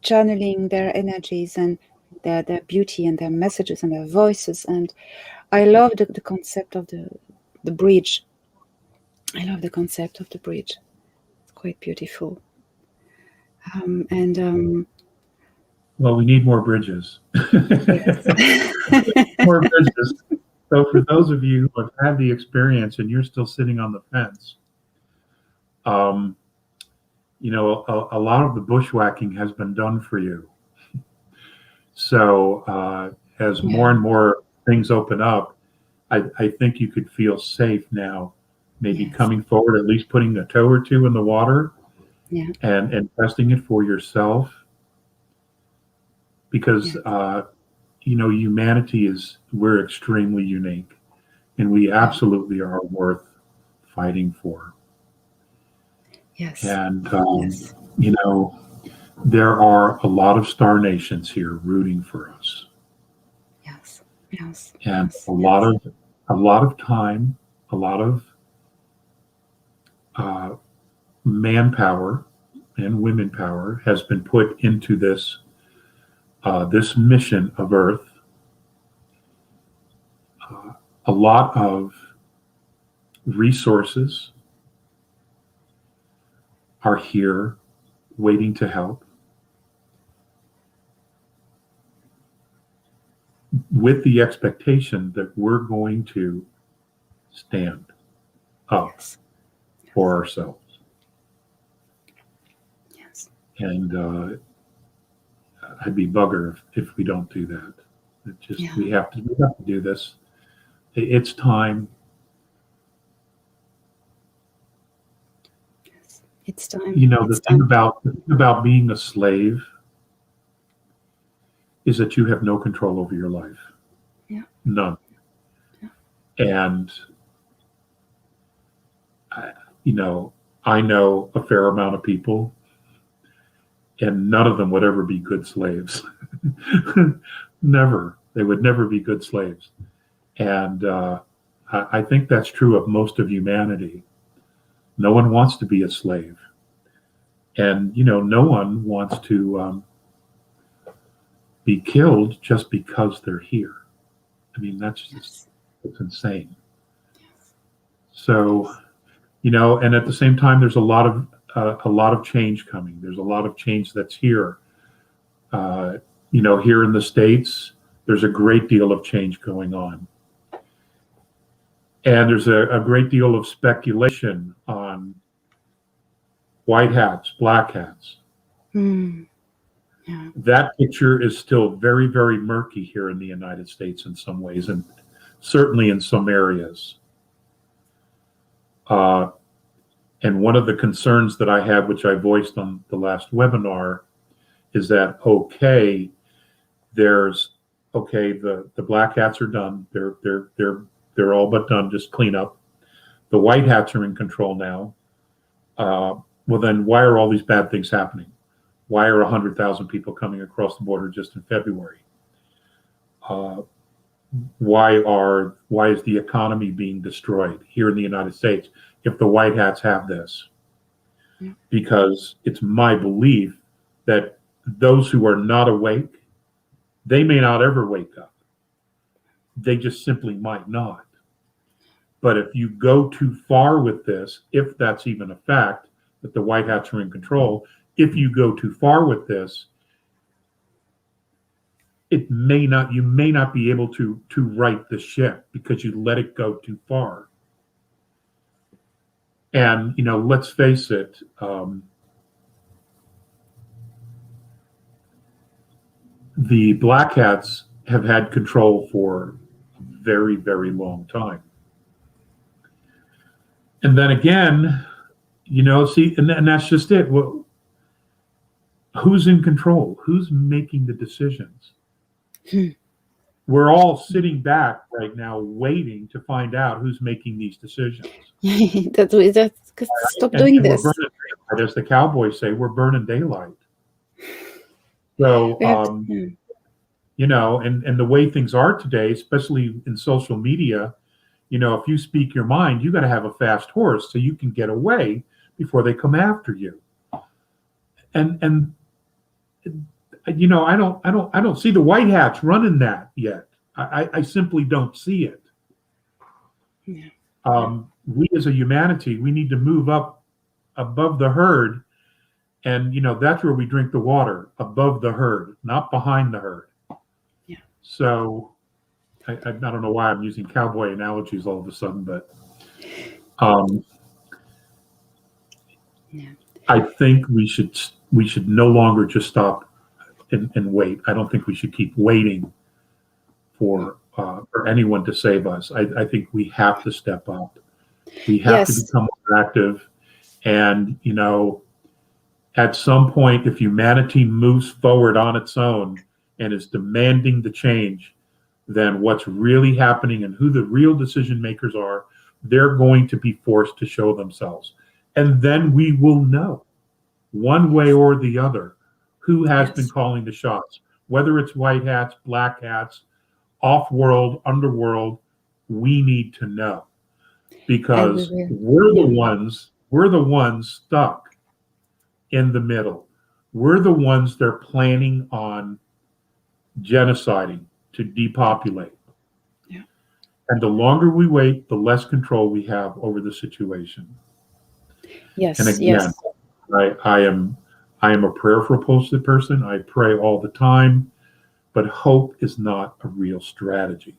channeling their energies and their beauty and their messages and their voices. And I love the concept of the bridge. I love the concept of the bridge. It's quite beautiful. Well, we need more bridges. Yes. More bridges. So for those of you who have had the experience and you're still sitting on the fence, a lot of the bushwhacking has been done for you. So as more and more things open up, I think you could feel safe now, maybe coming forward, at least putting a toe or two in the water and testing it for yourself. Because, humanity we're extremely unique, and we absolutely are worth fighting for. Yes. And, there are a lot of star nations here rooting for us. Yes. And a lot of time, a lot of manpower and women power has been put into this mission of Earth. A lot of resources are here waiting to help, with the expectation that we're going to stand up for ourselves. Yes. And I'd be bugger if we don't do that. We have to do this. It's time. It's time. The thing about being a slave is that you have no control over your life. Yeah. None. Yeah. And I know a fair amount of people, and none of them would ever be good slaves. Never. They would never be good slaves. And I think that's true of most of humanity. No one wants to be a slave. And, no one wants to be killed just because they're here. I mean, it's insane. So, and at the same time, there's a lot of change coming. There's a lot of change that's here. Here in the States, there's a great deal of change going on. And there's a great deal of speculation on white hats, black hats. Yeah. That picture is still very, very murky here in the United States in some ways, and certainly in some areas. And one of the concerns that I have, which I voiced on the last webinar, is that the black hats are done. They're all but done. Just clean up. The white hats are in control now. Well, then why are all these bad things happening? Why are 100,000 people coming across the border just in February? Why is the economy being destroyed here in the United States if the white hats have this? because it's my belief that those who are not awake, they may not ever wake up. They just simply might not. But if you go too far with this, if that's even a fact, that the white hats are in control, if you go too far with this, you may not be able to right the ship because you let it go too far. And, let's face it, the black hats have had control for a very, very long time. And then again, and that's just it. Well, who's in control? Who's making the decisions? We're all sitting back right now waiting to find out who's making these decisions. Stop doing this. We're burning daylight, as the cowboys say, we're burning daylight. So, and the way things are today, especially in social media, if you speak your mind, you got to have a fast horse so you can get away before they come after you. And I don't see the white hats running that yet. I simply don't see it. Yeah. We as a humanity, we need to move up above the herd, and that's where we drink the water, above the herd, not behind the herd. Yeah. So I don't know why I'm using cowboy analogies all of a sudden, but I think we should no longer just stop and wait. I don't think we should keep waiting for anyone to save us. I think we have to step up. We have to become more active. And, at some point, if humanity moves forward on its own and is demanding the change, then what's really happening and who the real decision makers are, they're going to be forced to show themselves. And then we will know, one way or the other, who has been calling the shots. Whether it's white hats, black hats, off-world, underworld, we need to know. Because we're the ones stuck in the middle. We're the ones they're planning on genociding to depopulate. Yeah. And the longer we wait, the less control we have over the situation. Yes. And again, I am a prayerful posted person. I pray all the time, but hope is not a real strategy.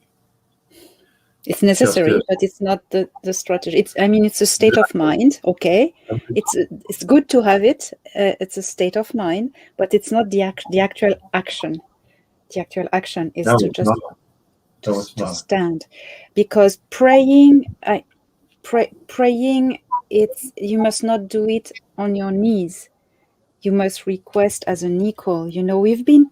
It's necessary, but it's not the strategy. It's a state of mind. Okay, it's good to have it. It's a state of mind, but it's not the actual action. The actual action is to just stand, because praying. Praying. You must not do it on your knees. You must request as an equal. We've been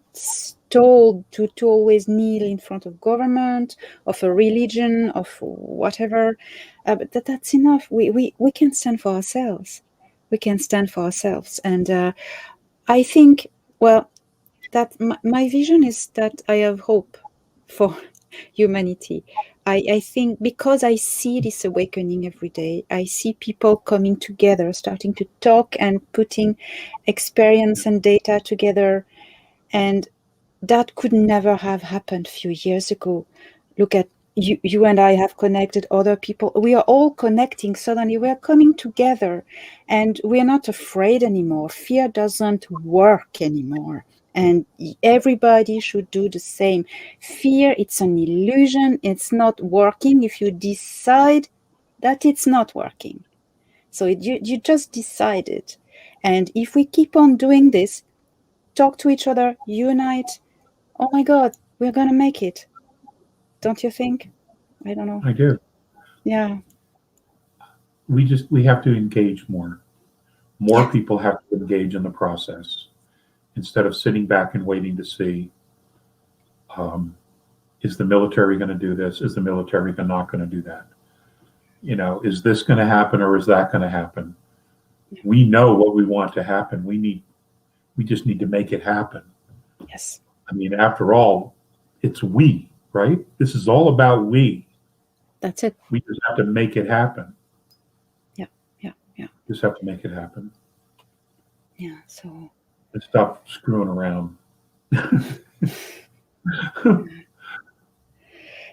told to always kneel in front of government, of a religion, of whatever, but that's enough. We can stand for ourselves. We can stand for ourselves. And I think, that my vision is that I have hope for humanity. I think because I see this awakening every day, I see people coming together, starting to talk and putting experience and data together, and that could never have happened a few years ago. Look at you and I have connected other people. We are all connecting. Suddenly we are coming together, and we are not afraid anymore. Fear doesn't work anymore. And everybody should do the same. Fear, it's an illusion. It's not working if you decide that it's not working. So you just decide it. And if we keep on doing this, talk to each other, unite, oh my God, we're going to make it. Don't you think? I don't know. I do. Yeah. We have to engage more. More people have to engage in the process, instead of sitting back and waiting to see, is the military going to do this? Is the military not going to do that? Is this going to happen or is that going to happen? Yeah. We know what we want to happen. We just need to make it happen. Yes. After all, it's we, right? This is all about we. That's it. We just have to make it happen. Yeah. Just have to make it happen. Yeah. So. And stop screwing around.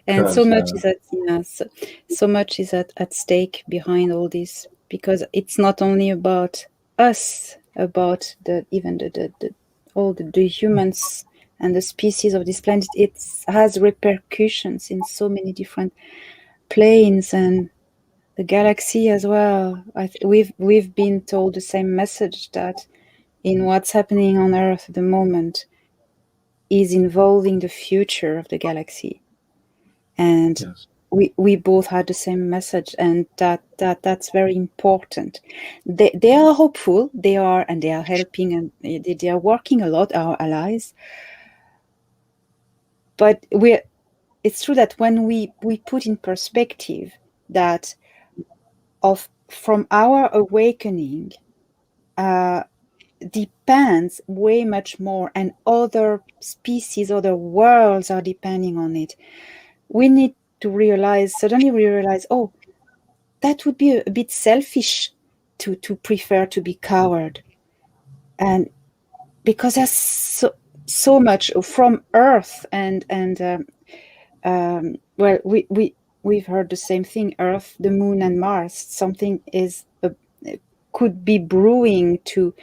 And so much is at so much is at stake behind all this, because it's not only about us, about even all the humans and the species of this planet. It has repercussions in so many different planes and the galaxy as well. We've been told the same message, that in what's happening on Earth at the moment is involving the future of the galaxy. And yes. we both had the same message, and that's very important. They are hopeful, they are helping, and they are working a lot, our allies. But it's true that when we put in perspective that from our awakening depends way much more, and other species, other worlds are depending on it, we need to suddenly realize, oh, that would be a bit selfish to prefer to be coward. And because there's so much from Earth, and well, we've heard the same thing, Earth, the Moon, and Mars. Something could be brewing to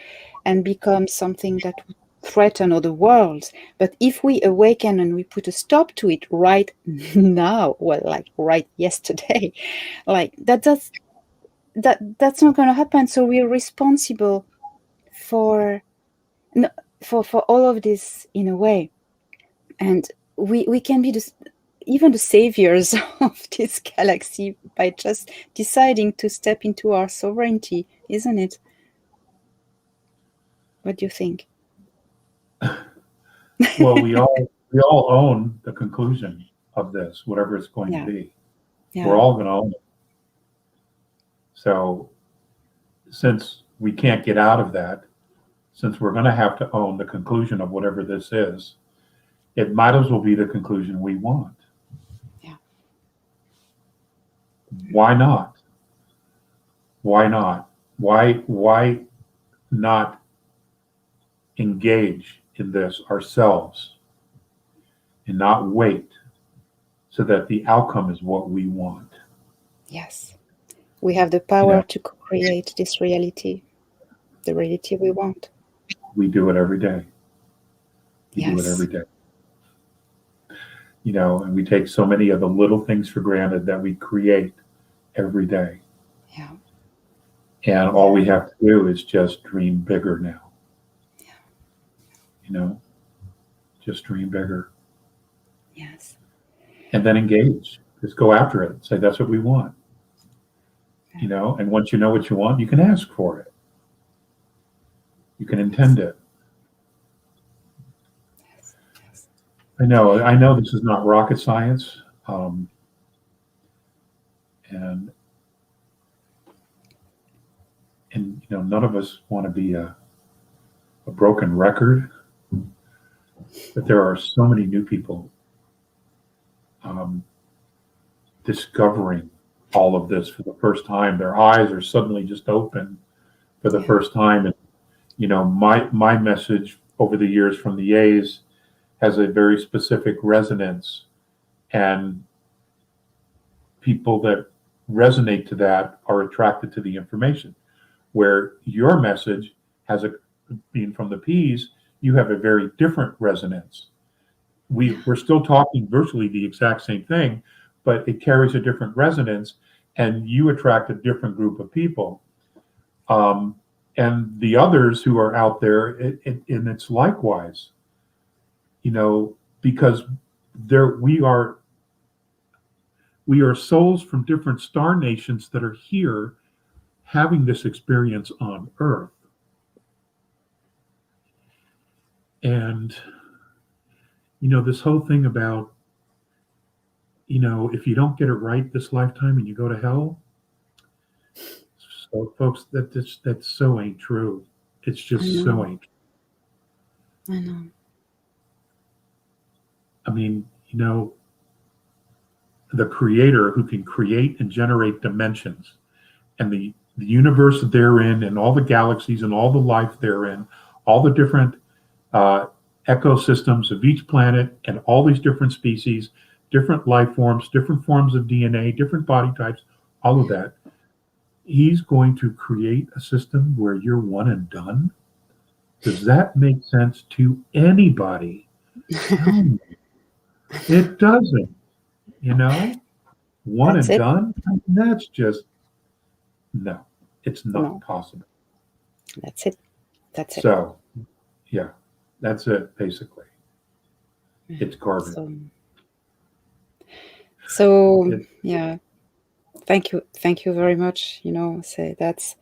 and become something that would threaten other worlds. But if we awaken and we put a stop to it right now, well, like right yesterday, like that's not going to happen. So we're responsible for all of this in a way, and we can be even the saviors of this galaxy by just deciding to step into our sovereignty, isn't it? What do you think? Well, we all own the conclusion of this, whatever it's going to be. Yeah. We're all going to own it. So since we can't get out of that, since we're going to have to own the conclusion of whatever this is, it might as well be the conclusion we want. Yeah. Why not? Why not? Why not engage in this ourselves and not wait so that the outcome is what we want? Yes. We have the power to create this reality, the reality we want. We do it every day. We do it every day. And we take so many of the little things for granted that we create every day. Yeah. And all we have to do is just dream bigger now. Just dream bigger. Yes. And then engage. Just go after it. Say, that's what we want. And once you know what you want, you can ask for it. You can intend it. Yes. I know this is not rocket science. And none of us want to be a broken record. But there are so many new people discovering all of this for the first time. Their eyes are suddenly just open for the first time. And, my message over the years from the A's has a very specific resonance. And people that resonate to that are attracted to the information. Where your message has being from the P's, you have a very different resonance. We're still talking virtually the exact same thing, but it carries a different resonance, and you attract a different group of people. And the others who are out there, and it's likewise, because we are souls from different star nations that are here having this experience on Earth. And, this whole thing about, if you don't get it right this lifetime and you go to hell. So, folks, that so ain't true. It's just so ain't. I know. I mean, the creator who can create and generate dimensions, and the the universe that they're in, and all the galaxies and all the life they're in, all the different ecosystems of each planet and all these different species, different life forms, different forms of DNA, different body types, all of that. He's going to create a system where you're one and done. Does that make sense to anybody? No, it doesn't. You know, one That's and it. done. That's just no. It's not No. possible. That's it. That's it. So, yeah, that's it. Basically, it's garbage. So yeah, thank you very much. You know, say that's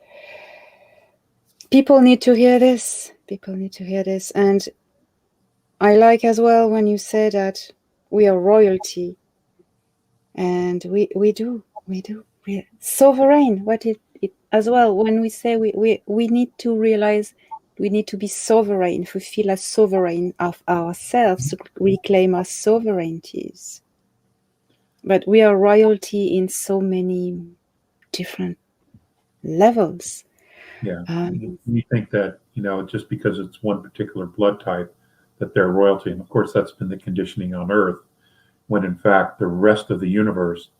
people need to hear this. People need to hear this, and I like as well when you say that we are royalty, and we do we're sovereign. What it as well when we say we need to realize we need to be sovereign. If we feel as sovereign of ourselves, to reclaim our sovereignties. But we are royalty in so many different levels. Yeah, we think that, you know, just because it's one particular blood type, that they're royalty. And of course, that's been the conditioning on Earth, when in fact, the rest of the universe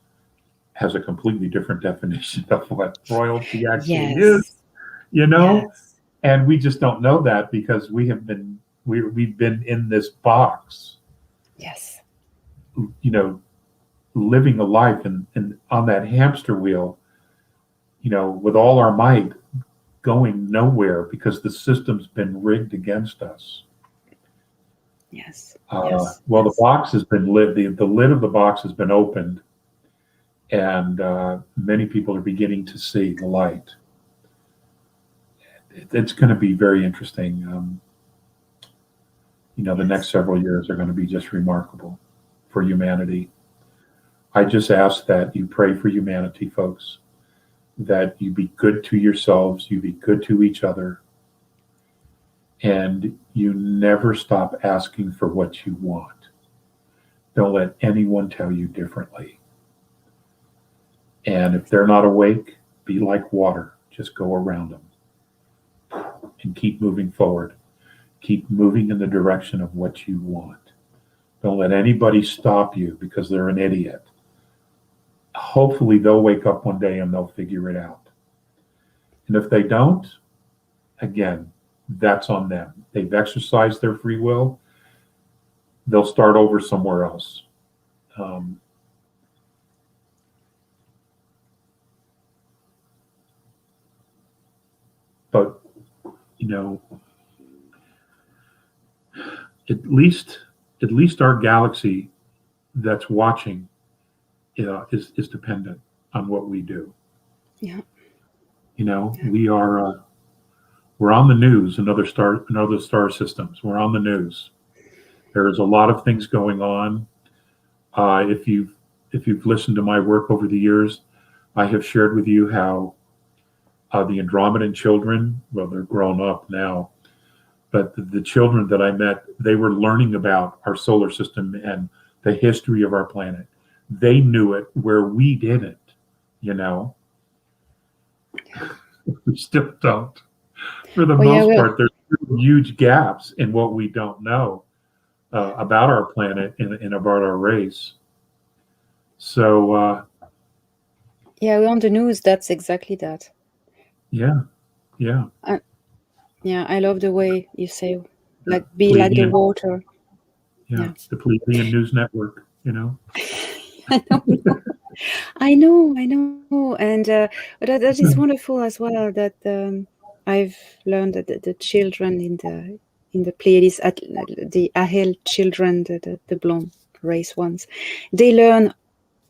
has a completely different definition of what royalty actually is, you know? Yes. And we just don't know that because we've been in this box. Yes. You know, living a life and on that hamster wheel, you know, with all our might, going nowhere because the system's been rigged against us. Yes. Well, the box has been lit. The lid of the box has been opened, and many people are beginning to see the light. It's going to be very interesting. You know, the next several years are going to be just remarkable for humanity. I just ask that you pray for humanity, folks, that you be good to yourselves, you be good to each other, and you never stop asking for what you want. Don't let anyone tell you differently. And if they're not awake, be like water. Just go around them and keep moving forward. Keep moving in the direction of what you want. Don't let anybody stop you because they're an idiot. Hopefully they'll wake up one day and they'll figure it out. And if they don't, again, that's on them. They've exercised their free will. They'll start over somewhere else. But, you know, at least our galaxy that's watching is dependent on what we do. Yeah. You know, we're on the news in other star systems. We're on the news. There's a lot of things going on. If you've listened to my work over the years, I have shared with you how the Andromedan children, well, they're grown up now, but the children that I met, they were learning about our solar system and the history of our planet. They knew it where we didn't, you know. We still don't. For the most part, there's huge gaps in what we don't know about our planet and about our race. So, we're on the news. That's exactly that. Yeah. I love the way you say, like, be like the water. Yeah, the Plebeian News Network, you know. I know, and that is wonderful as well. That I've learned that the children in the Pleiades, the Ahel children, the blonde race ones, they learn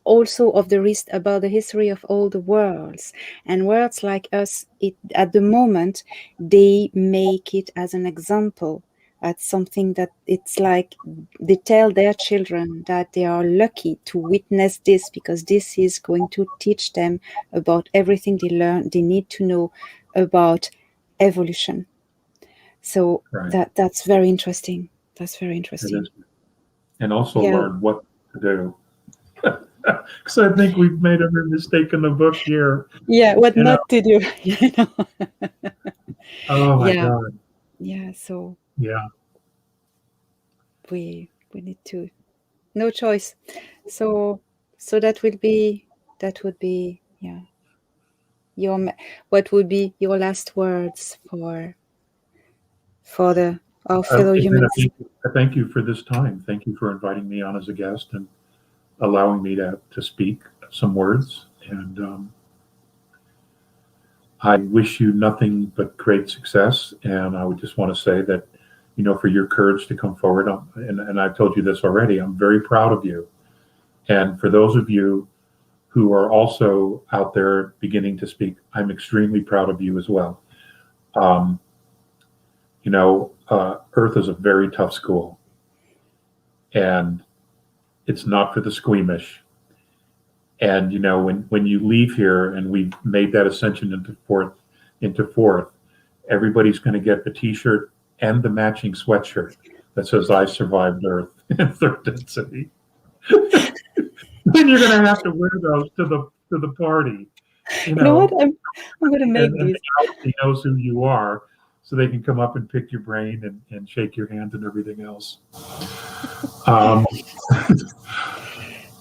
also of about the history of all the worlds, and worlds like us. At the moment, they make it as an example. That's something that it's like they tell their children that they are lucky to witness this because this is going to teach them about everything they need to know about evolution. So that's very interesting. That's very interesting. And also learn what to do. Because I think we've made every mistake in the book here. Yeah, what You not know? to do. You know? Oh my Yeah. God. Yeah, so Yeah. we need to, no choice. So that would be, yeah, what would be your last words for our fellow Elena, humans? thank you for this time. Thank you for inviting me on as a guest and allowing me to speak some words. And I wish you nothing but great success. And I would just want to say that, you know, for your courage to come forward, and I've told you this already, I'm very proud of you. And for those of you who are also out there beginning to speak, I'm extremely proud of you as well. You know, Earth is a very tough school, and it's not for the squeamish. And you know, when you leave here, and we've made that ascension into fourth, everybody's going to get the T-shirt and the matching sweatshirt that says "I survived Earth" in third density. And you're going to have to wear those to the party. You know what? I'm going to make and this. He knows who you are, so they can come up and pick your brain and shake your hand and everything else.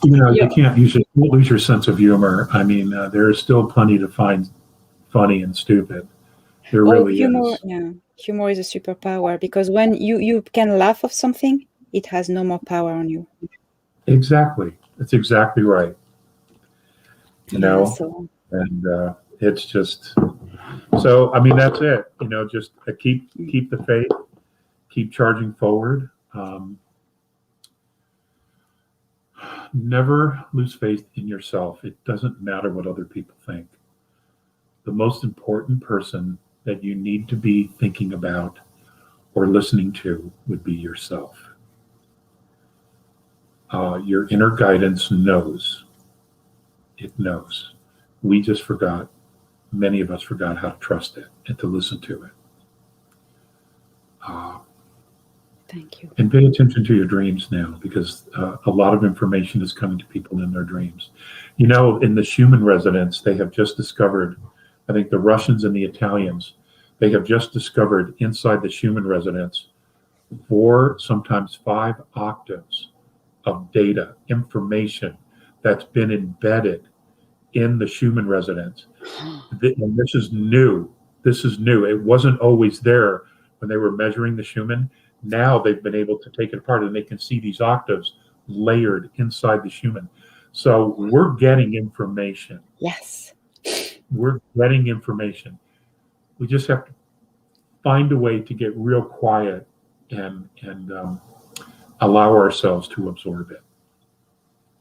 You know, Yeah. you can't lose your sense of humor. I mean, there is still plenty to find funny and stupid. There really humor, is. yeah, humor is a superpower, because when you can laugh off something, it has no more power on you. Exactly. That's exactly right. You know, so and it's just, so, I mean, that's it. You know, just keep the faith, keep charging forward. Never lose faith in yourself. It doesn't matter what other people think. The most important person that you need to be thinking about or listening to would be yourself. Your inner guidance knows. It knows. We just forgot, many of us forgot how to trust it and to listen to it. Thank you. And pay attention to your dreams now, because a lot of information is coming to people in their dreams. You know, in the Schumann resonance, they have just discovered, I think the Russians and the Italians, they have just discovered inside the Schumann resonance 4, sometimes 5 octaves of data, information that's been embedded in the Schumann resonance. And this is new. This is new. It wasn't always there when they were measuring the Schumann. Now they've been able to take it apart, and they can see these octaves layered inside the Schumann. So we're getting information. Yes. We're getting information. We just have to find a way to get real quiet and allow ourselves to absorb it.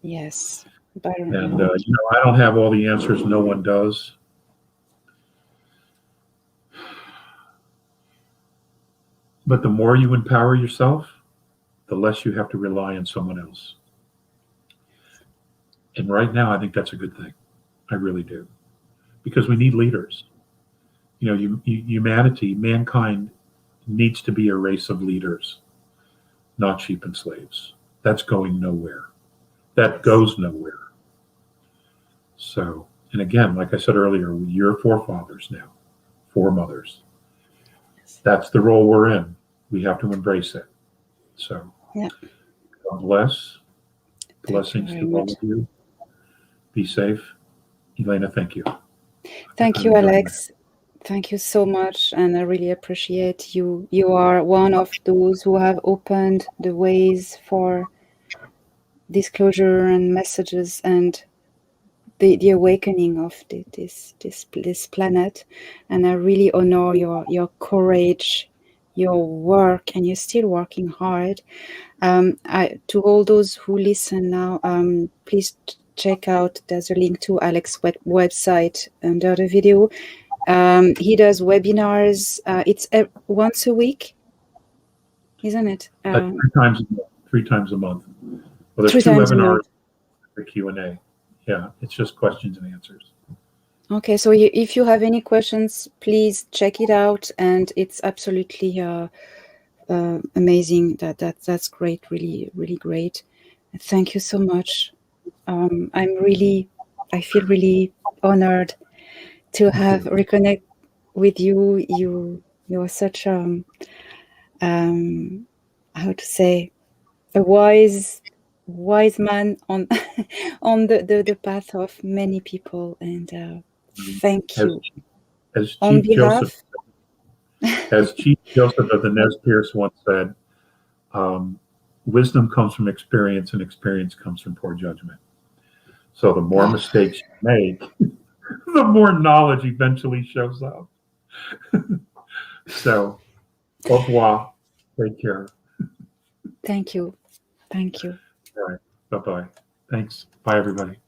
Yes. And you know, I don't have all the answers. No one does. But the more you empower yourself, the less you have to rely on someone else. And right now, I think that's a good thing. I really do. Because we need leaders. You know, humanity, mankind needs to be a race of leaders, not sheep and slaves. That's going nowhere. That goes nowhere. So, and again, like I said earlier, you're forefathers now, foremothers. That's the role we're in. We have to embrace it. So, yeah. God bless. Blessings to all of you. Be safe. Elena, thank you. Thank you, Alex. Thank you so much, and I really appreciate you. You are one of those who have opened the ways for disclosure and messages and the awakening of this planet. And I really honor your courage, your work, and you're still working hard. To all those who listen now, please check out, there's a link to Alex's website under the video. He does webinars. It's once a week, isn't it? 3 times a month. Well, there's 2 webinars for Q&A. Yeah, it's just questions and answers. Okay, so if you have any questions, please check it out, and it's absolutely amazing. That's great, really, really great. Thank you so much. I feel really honored to have reconnect with you. You are such how to say, a wise man on on the path of many people, and thank you As on Chief behalf. Chief Joseph of the Nez Perce once said, wisdom comes from experience, and experience comes from poor judgment. So the more mistakes you make, the more knowledge eventually shows up. So, au revoir. Take care. Thank you. Thank you. All right. Bye-bye. Thanks. Bye, everybody.